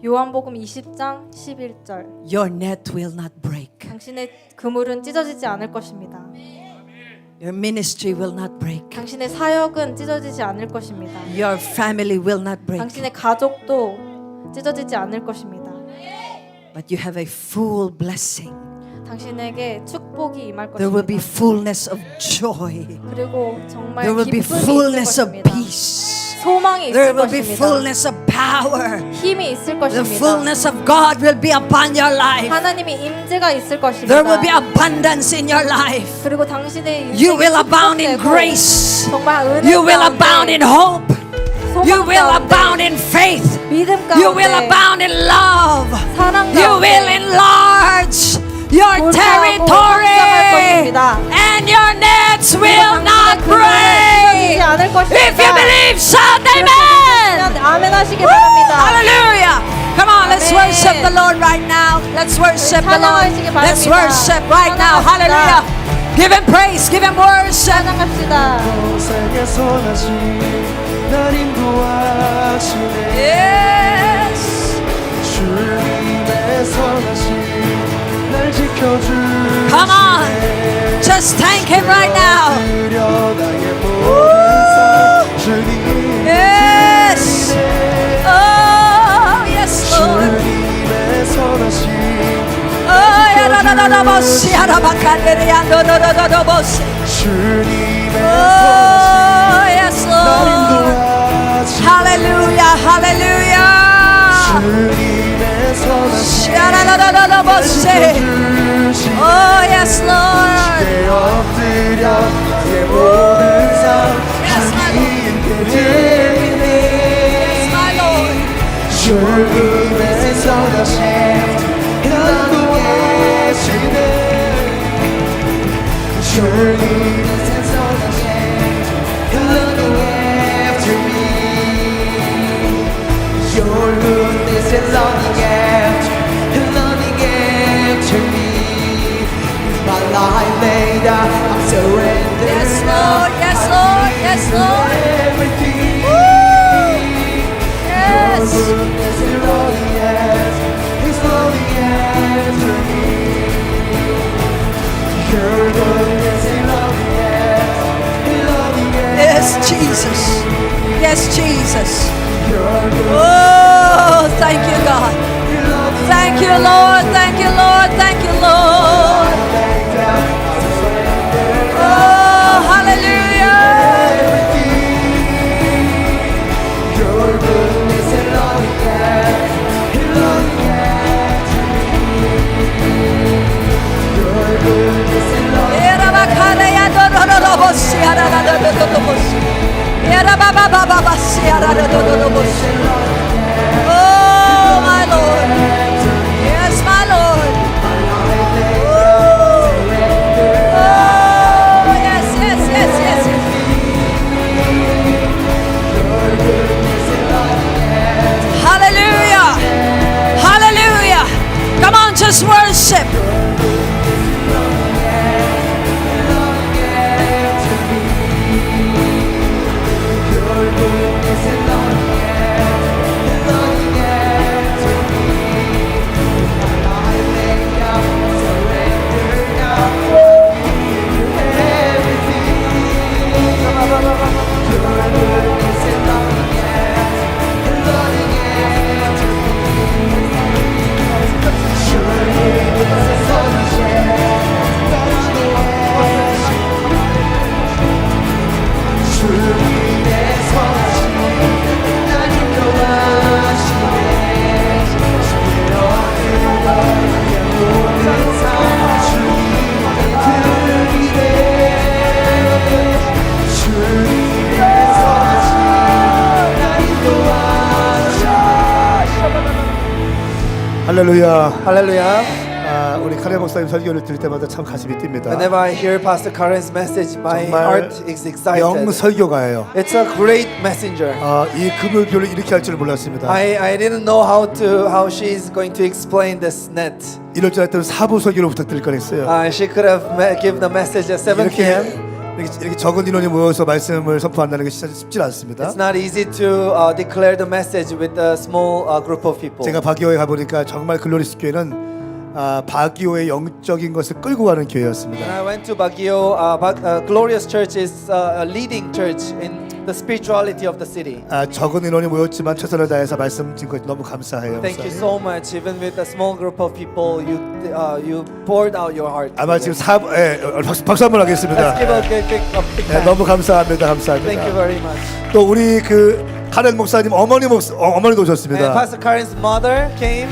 요한복음 20장 11절. Your net will not break. 당신의 그물은 찢어지지 않을 것입니다. Your ministry will not break. 당신의 사역은 찢어지지 않을 것입니다. Your family will not break. 당신의 가족도 찢어지지 않을 것입니다. But you have a full blessing. 당신에게 축복이 임할 There will be 것입니다. fullness of joy. 그리고 정말 There will be 기쁨이 있을 fullness of 것입니다. peace. 소망이 There 있을 will be 것입니다. fullness of power. 힘이 있을 The 것입니다. fullness of God will be upon your life. 하나님의 임재가 있을 것입니다. There will be abundance in your life. 그리고 당신의 You will 인생이 abound in 축복되고 grace. 정말 은혜 You will 가운데, abound in hope. 소망 You will 가운데, abound in faith. 믿음 You will 가운데, abound in love. 사랑 You will 가운데 enlarge your 불타고 territory. 확장할 것입니다. And your nets will not 찢어지지 break. 않을 If you 것입니다. believe, shout amen. 아멘 하시기 바랍니다. Hallelujah. Come on, let's Amen. worship the Lord right now. Let's worship the Lord. 찬양하시기 Let's 바랍니다. worship right now. 찬양합시다. Hallelujah. Give him praise. Give him worship. 찬양합시다. 세계 선하신 날 인도하시네 Yes. 주님의 선하신 날 지켜주시네 Come on. Just thank him right now. 드려 나의 모든 삶 주님 Yes. Oh, yes, Lord. 주님의 선하신 Oh, 야라라라라보시, 야라바카레레야노노노노노보시. 주님의 Oh, yes, 선하신 날 Lord. 인도하시네 Hallelujah, hallelujah. 주님의 선하신 야라라라라보시. 지켜주시네 Oh, yes, Lord. 내 엎드려 내 모든 삶 Yes, my Lord. 주님께 드리네 My Lord. 주님의 선하신 인도하시네 주님의 선하신 indo하시네 me Your goodness and loving after me My life laid out, I'm surrendered Yes, Lord. Yes, Lord. Yes, Lord. everything Yes. goodness and loving after me Your goodness and loving Yes, Jesus. Yes, Jesus. Your goodness Oh, thank you, God. and loving Thank you, Lord. Thank you, Lord. Thank you, Lord. laid out, I'm surrendered Oh, hallelujah. Your goodness and loving after me Your goodness and loving Yerabakareyanorororobosi, yarararororobosi. Yerabababababasi, yarararororobosi. Oh, my Lord. Yes, my Lord. Oh, yes, yes, yes, yes, yes. Hallelujah. Hallelujah. Come on, just worship. 할렐루야. 할렐루야. 우리 카레 목사님 설교를 들을 때마다 참 가슴이 뜁니다. Whenever I hear Pastor Karen's message, my 정말 heart is excited. 영 설교가예요. It's a great messenger. 이 금요일표를 이렇게 할 줄 몰랐습니다. I didn't know how she's going to explain this net. 이럴 줄 알았더니 사부 설교를 부탁드릴 뻔했어요. She could have given the message at 7 p.m. 이렇게 적은 인원이 모여서 말씀을 선포한다는 것이 쉽지 않습니다. It's not easy to declare the message with a small group of people. 제가 바기오에 가보니까 정말 글로리스 교회는 바기오의 영적인 것을 끌고 가는 When 교회였습니다. I went to Baguio, Glorious Church is a leading church in the spirituality of the city. 적은 인원이 모였지만 최선을 다해서 말씀 드린 것 너무 감사해요. Thank you 목사님. so much. Even with a small group of people, you poured out your heart. 아마 지금 박수 한번 Let's 하겠습니다. give a big hand. 너무 감사합니다. Thank you 감사합니다. very much. 또 우리 그 카렌 목사님 어머니도 And 오셨습니다. Pastor Karen's mother came.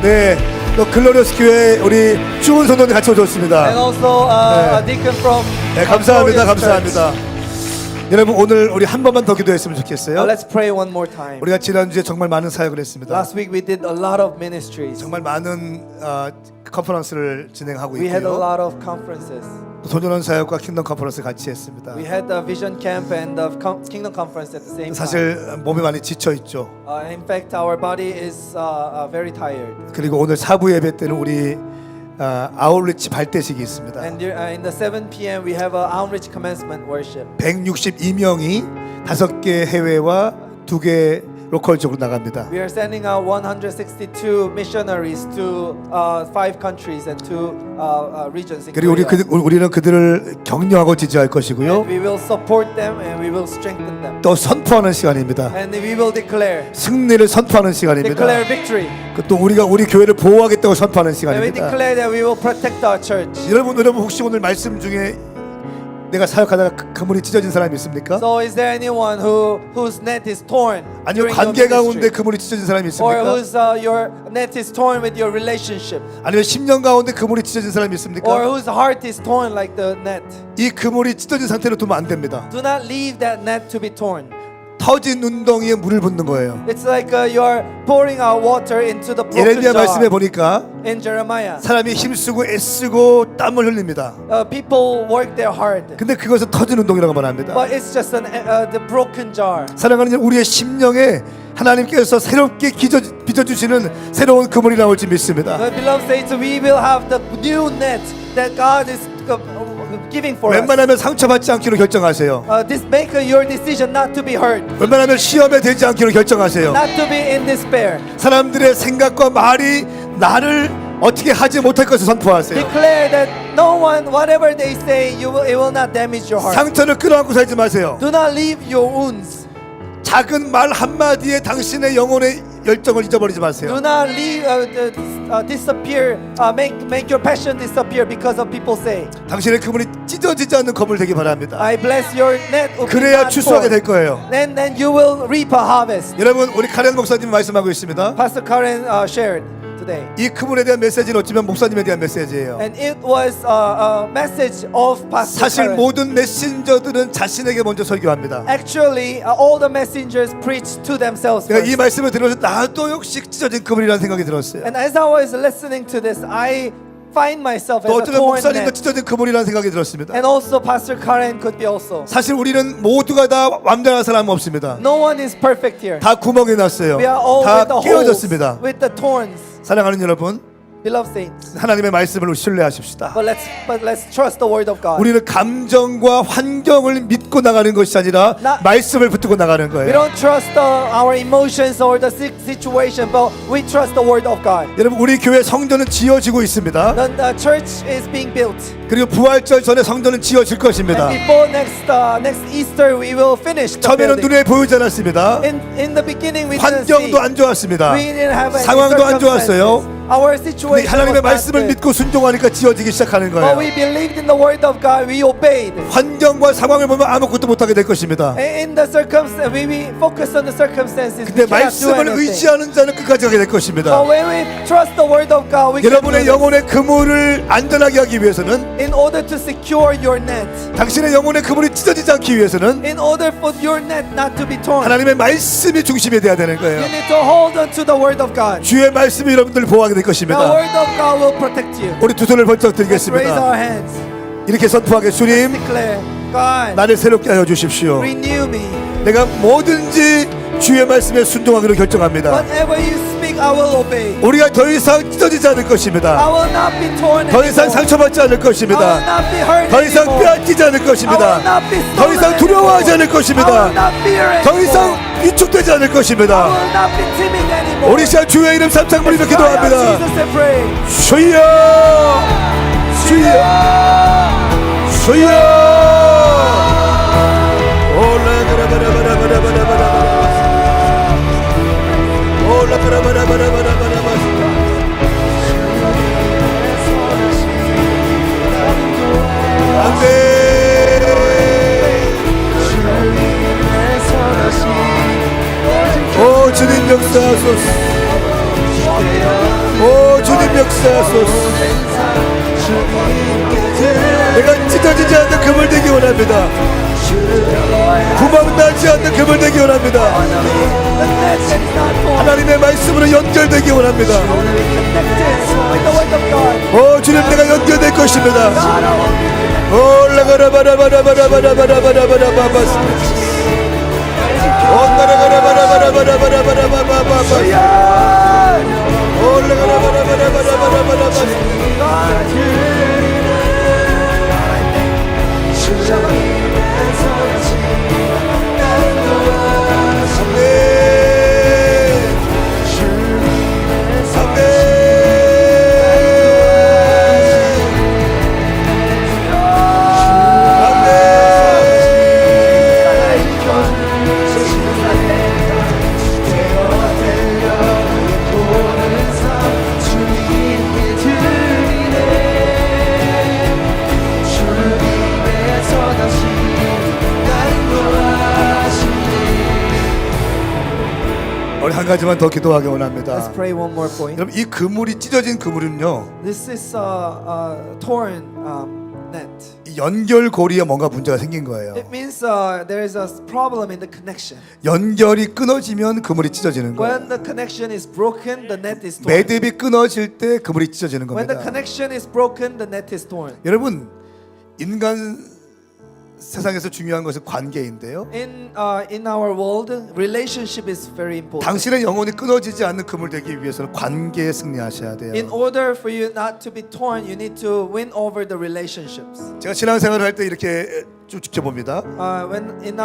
네, 또 글로리스 교회 우리 주은 선도님 같이 And 오셨습니다. also a deacon from 네, 감사합니다. Glorious Church. 감사합니다. 여러분 오늘 우리 한 번만 더 기도했으면 좋겠어요. Let's pray one more time. 우리가 지난주에 정말 많은 사역을 했습니다. Last week we did a lot of ministries. 정말 많은 컨퍼런스를 진행하고 We had a 있고요. lot of conferences. 또 도전원 사역과 킹덤 컨퍼런스 같이 했습니다. We had the Vision Camp and the Kingdom Conference at the same time. 사실 몸이 많이 지쳐 있죠. In fact, our body is very tired. 그리고 오늘 사부 예배 때는 우리 아웃리치 발대식이 있습니다. And in the 7 p.m. we have an outreach commencement worship. 162명이 5개 해외와 2개 로컬 쪽으로 나갑니다. We are sending out 162 missionaries to 5 countries and 2 regions in 그리고 Korea. 우리는 그들을 격려하고 지지할 것이고요. And we will support them and we will strengthen them. 또 선포하는 시간입니다. And we will declare 승리를 선포하는 시간입니다. declare victory. 또 우리가 우리 교회를 보호하겠다고 선포하는 And we 시간입니다. declare that we will protect our church. 여러분 혹시 오늘 말씀 중에 내가 사역하다가 그물이 찢어진 사람이 있습니까? So is there anyone whose net is torn? 아니면 during your 관계 가운데 ministry? 그물이 찢어진 사람이 Or 있습니까? whose your net is torn with your relationship? 아니면 10년 가운데 그물이 찢어진 사람이 Or 있습니까? whose heart is torn like the net? 이 그물이 찢어진 상태로 두면 안 됩니다. Do not leave that net to be torn. 터진 눈덩이에 물을 붓는 거예요. It's like you are pouring out water into the broken 예레미야 말씀에 jar. 보니까 In Jeremiah, 사람이 힘쓰고 애쓰고 땀을 흘립니다. people work their hard, 근데 그것을 터진 운동이라고 말합니다. but it's just the broken jar. 사랑하는 여러분, 우리의 심령에 하나님께서 새롭게 빚어주시는 새로운 그물이 나올지 믿습니다. The beloved saints, we will have the new net that God is giving for us. 웬만하면 상처받지 않기로 결정하세요. Make your decision not to be hurt, 웬만하면 시험에 되지 않기로 결정하세요. not to be in despair. 사람들의 생각과 말이 나를 어떻게 하지 못할 것을 선포하세요. Declare that no one, whatever they say, it will not damage your heart. 상처를 끌어안고 살지 마세요. Do not leave your wounds. 작은 말 한마디에 당신의 영혼의 열정을 잊어버리지 Do 마세요. not leave, disappear, make your passion disappear because of people say. 당신의 그물이 찢어지지 않는 그물 되기 바랍니다. I bless your net. will be 그래야 not 추수하게 될 torn. 거예요. Then you will reap a harvest. 여러분, 우리 카렌 목사님이 말씀하고 있습니다. Pastor Karen shared today. 이 그물에 대한 메시지는 어쩌면 목사님에 대한 메시지예요. And it was a message of Pastor 사실 Karen. 모든 메신저들은 자신에게 먼저 설교합니다. Actually, all the messengers preach to themselves 제가 이 first. 말씀을 들으면서 나도 역시 찢어진 그물이라는 생각이 들었어요. And as I was listening to this, I find myself 또 as a 어쩌면 torn 목사님도 net. 찢어진 그물이라는 생각이 들었습니다. And also Pastor Karen could be also. 사실 우리는 모두가 다 완전한 사람은 없습니다. No one is perfect here. 다 구멍이 났어요. We are all 다 with the holes, 깨어졌습니다. with the thorns. 사랑하는 여러분, Beloved saints. 하나님의 말씀을 우리 신뢰하십시다. But let's trust the word of God. 우리는 감정과 환경을 믿고 나가는 것이 아니라 말씀을 붙들고 나가는 We 거예요. don't trust our emotions or the situation, but we trust the word of God. 여러분, 우리 교회 성전은 지어지고 있습니다. The church is being built. 그리고 부활절 전에 성전은 지어질 것입니다. And before next Easter, we will finish the 처음에는 building. 눈에 보이지 않았습니다. In the beginning, we didn't see. 환경도 안 좋았습니다. We didn't have any 상황도 안 circumstances. 좋았어요. Our 근데 situation 하나님의 was not 말씀을 good. 믿고 순종하니까 지어지기 시작하는 But 거예요. we believed in the word of God. We obeyed. 환경과 상황을 보면 아무것도 못하게 될 것입니다. In the circumstances, we focus on the circumstances. 근데 We cannot do 말씀을 anything. 의지하는 자는 끝까지 가게 될 것입니다. But when we trust the word of God, we can do 여러분의 this. 영혼의 그물을 안전하게 하기 위해서는, In order to secure your net, 당신의 영혼의 그물이 찢어지지 않기 위해서는 in order for your net not to be torn, 하나님의 말씀이 중심이 돼야 되는 you 거예요. need to hold on to the word of God. 주의 말씀이 여러분들을 보호하게 보호하게 될 The 것입니다. word of God will protect you. 우리 두 손을 번쩍 Let's raise 들겠습니다. our hands. 이렇게 선포하게, 주님 Declare, God, 나를 새롭게 하여 주십시오. renew me. 내가 뭐든지 주의 말씀에 순종하기로 결정합니다. Whatever you speak, I will obey. 우리가 더 이상 찢어지지 않을 I 것입니다. will not be torn 더 이상 anymore. 상처받지 않을 I will 것입니다. not be hurt 더 이상 anymore. 빼앗기지 않을 I will 것입니다. not be stolen 더 이상 두려워하지 않을 anymore. I 것입니다. will not fear 더 anymore. 이상 위축되지 않을 I 것입니다. will not be timid anymore. 우리 시간 주의 이름 삼창 부리며 Cry out 기도합니다. Jesus and pray. 주여, 주여, 주여. 올라가라바라바라바라바라바라. 올라가라바라바라바라바라. 오 주님 역사하소서. 오 주님 역사하소서. 내가 찢어지지 않는 그물 되기 원합니다. 구멍 나지 않는 그물 되기 원합니다. 하나님의 말씀으로 연결되기 원합니다. 오 주님 내가 연결될 것입니다. 올라가라바라바라바라바라바라바라바라바라바라. 우리 한 가지만 더 기도하기 원합니다. Let's pray one more point. 여러분 이 그물이 찢어진 그물은요, This is a torn net. 이 연결고리에 뭔가 문제가 생긴 거예요. It means there is a problem in the connection. 연결이 끊어지면 그물이 찢어지는 거예요. When the connection is broken, the net is torn. 매듭이 끊어질 때 그물이 찢어지는 When the 겁니다. connection is broken, the net is torn. 여러분 인간 세상에서 중요한 것은 관계인데요. In our world, relationship is very important. 당신의 영혼이 끊어지지 않는 그물 되기 위해서는 관계에 승리하셔야 돼요. In order for you not to be torn, you need to win over the relationships. 제가 신앙생활을 할 때 이렇게 쭉 지켜봅니다. When in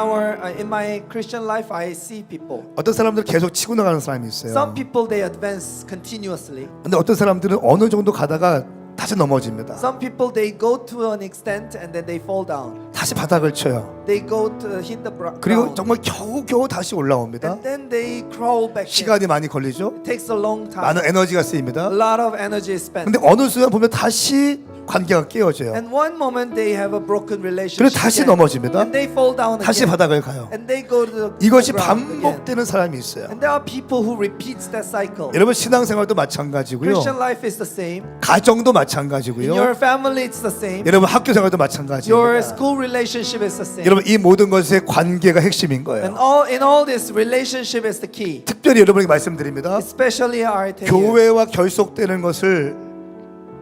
my Christian life, I see people. 어떤 사람들은 계속 치고 나가는 사람이 있어요. Some people they advance continuously. 근데 어떤 사람들은 어느 정도 가다가 다시 넘어집니다. Some people they go to an extent and then they fall down. 다시 바닥을 쳐요. They go to hit the 그리고 ground. 정말 겨우겨우 다시 올라옵니다. And then they crawl back. in. 시간이 많이 걸리죠. It takes a long time. 많은 에너지가 쓰입니다. A lot of energy is spent. 근데 어느 순간 보면 다시 관계가 깨어져요. And one moment they have a broken relationship. 그리고 다시 again. 넘어집니다. And they fall down 다시 again. 바닥을 가요. And they go to the 이것이 ground again. 반복되는 사람이 있어요. And there are people who repeats that cycle. 여러분 신앙생활도 마찬가지고요. Christian life is the same. 가정도 In 마찬가지고요. your family it's the same. 여러분 학교 생활도 Your 마찬가지입니다. school relationship is the same. 여러분 이 모든 것의 관계가 핵심인 And 거예요. in all this, relationship is the key. 특별히 여러분에게 말씀드립니다. Especially our 교회와 결속되는 것을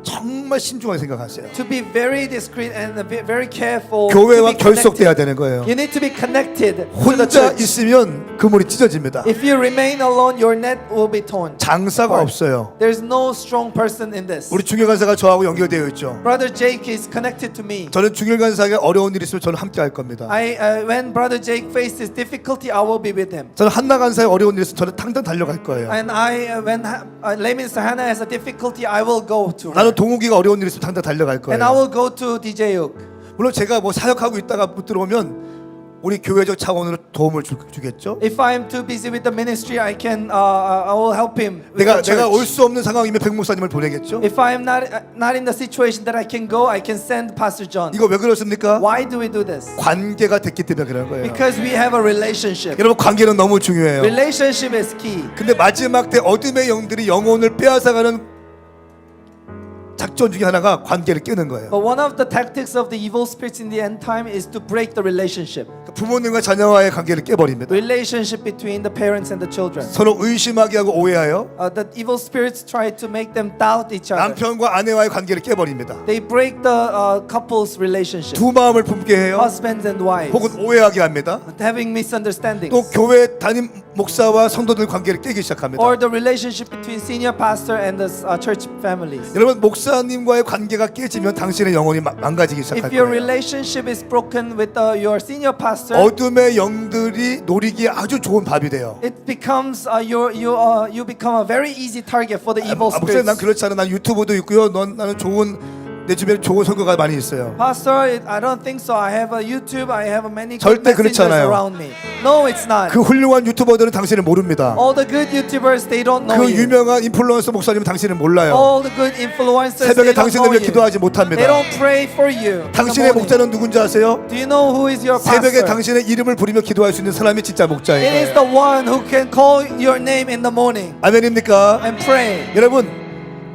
정말 신중하게 생각하세요. To be very discreet and very careful. 교회와 to be connected. 결속돼야 되는 거예요. You need to be connected to the 혼자 church. 있으면 그물이 찢어집니다. If you remain alone, your net will be torn. 장사가 없어요. There's no strong person in this. 우리 중일간사가 저하고 연결되어 있죠. Brother Jake is connected to me. 저는 중일간사에게 어려운 일이 있으면 저는 함께 할 겁니다. When Brother Jake faces difficulty, I will be with him. 저는 한나간사에 어려운 일이 있으면 저는 당장 달려갈 거예요. And when Layminster Hannah has a difficulty, I will go to her. 나는 동욱이가 어려운 일이 있으면 당장 달려갈 And I 거예요. will go to DJ Hook. 물론 제가 뭐 사역하고 있다가 못 들어오면 우리 교회적 차원으로 도움을 주겠죠. If I am too busy with the ministry, I will help him. with 내가 the 올 church. 수 없는 상황이면 백 목사님을 보내겠죠. If I am not in the situation that I can go, I can send Pastor John. 이거 왜 그렇습니까? Why do we do this? 관계가 됐기 때문에 그런 거예요. Because we have a relationship. 여러분 관계는 너무 중요해요. Relationship is key. 근데 마지막 때 어둠의 영들이 영혼을 빼앗아가는 작전 중에 하나가 관계를 깨는 거예요. But one of the tactics of the evil spirits in the end time is to break the relationship. 부모님과 자녀와의 관계를 깨버립니다. Relationship between the parents and the children. 서로 의심하게 하고 오해하여 The evil spirits try to make them doubt each other. 남편과 아내와의 관계를 깨버립니다. They break the couple's relationship. 두 마음을 품게 해요. Husbands and wives. 혹은 오해하게 합니다. Having misunderstandings. 또 교회 담임 목사와 성도들 관계를 깨기 시작합니다. Or the relationship between senior pastor and the church families. 여러분 목사님과의 관계가 깨지면 당신의 영혼이 망가지기 시작할 If your 거예요. relationship is broken with your senior pastor, 어둠의 영들이 노리기에 아주 좋은 밥이 돼요. it becomes you become a very easy target for the evil 목사님 난 spirits. 그렇지 않아. 난 유튜브도 있고요. 나는 좋은 내 주변에 좋은 선거가 많이 있어요. Pastor, I don't think so. I have a YouTube. I have many good 절대 그렇지 messengers 않아요. around me. No, it's not. 그 훌륭한 유튜버들은 당신을 모릅니다. All the good YouTubers, they don't know 그 you. 유명한 인플루언서 목사님은 당신을 몰라요. All the good influencers, 새벽에 they don't 당신을 know 위해 you. 기도하지 They 못합니다. don't pray for you. in the 당신의 morning. 목자는 누군지 아세요? Do you know who is your 새벽에 pastor? 당신의 이름을 부르며 기도할 수 있는 사람이 진짜 It is 목자예요. the one who can call your name in the morning 아멘입니까? and pray. 여러분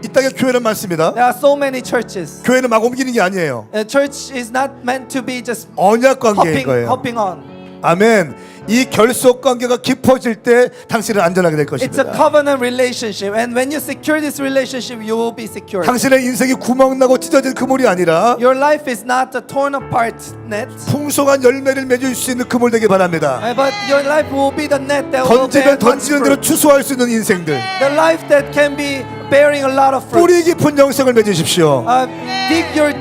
이 땅에 교회는 많습니다. There are so many churches. 교회는 막 옮기는 게 아니에요. A church is not meant to be just 언약 관계인 거예요. hopping on. 아멘. 이 결속 관계가 깊어질 때 당신은 안전하게 될 It's a 것입니다. covenant relationship, and when you secure this relationship, you will be secure. 당신의 인생이 구멍나고 찢어진 그물이 아니라 Your life is not a torn apart net, 풍성한 열매를 맺을 수 있는 그물 되게 바랍니다. but your life will be the net that will bear 던지면 much 던지는 대로 fruit. 추수할 수 있는 인생들. The life that can be bearing a lot of fruit. 뿌리 깊은 영성을 맺으십시오. Dig your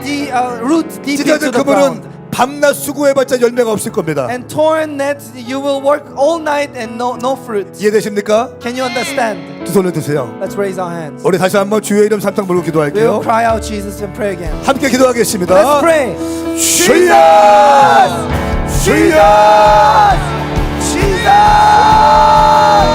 roots deep into 찢어진 the ground. 그물은 밤낮 수고해봤자 열매가 없을 겁니다. And torn nets, you will work all night and no fruit. 이해되십니까? Can you understand? 두 손을 드세요. Let's raise our hands. 우리 다시 한번 주의 이름 삼탕 불고 We'll 기도할게요. cry out Jesus and pray again. 함께 기도하겠습니다. Let's pray. 주여! 주여! Jesus!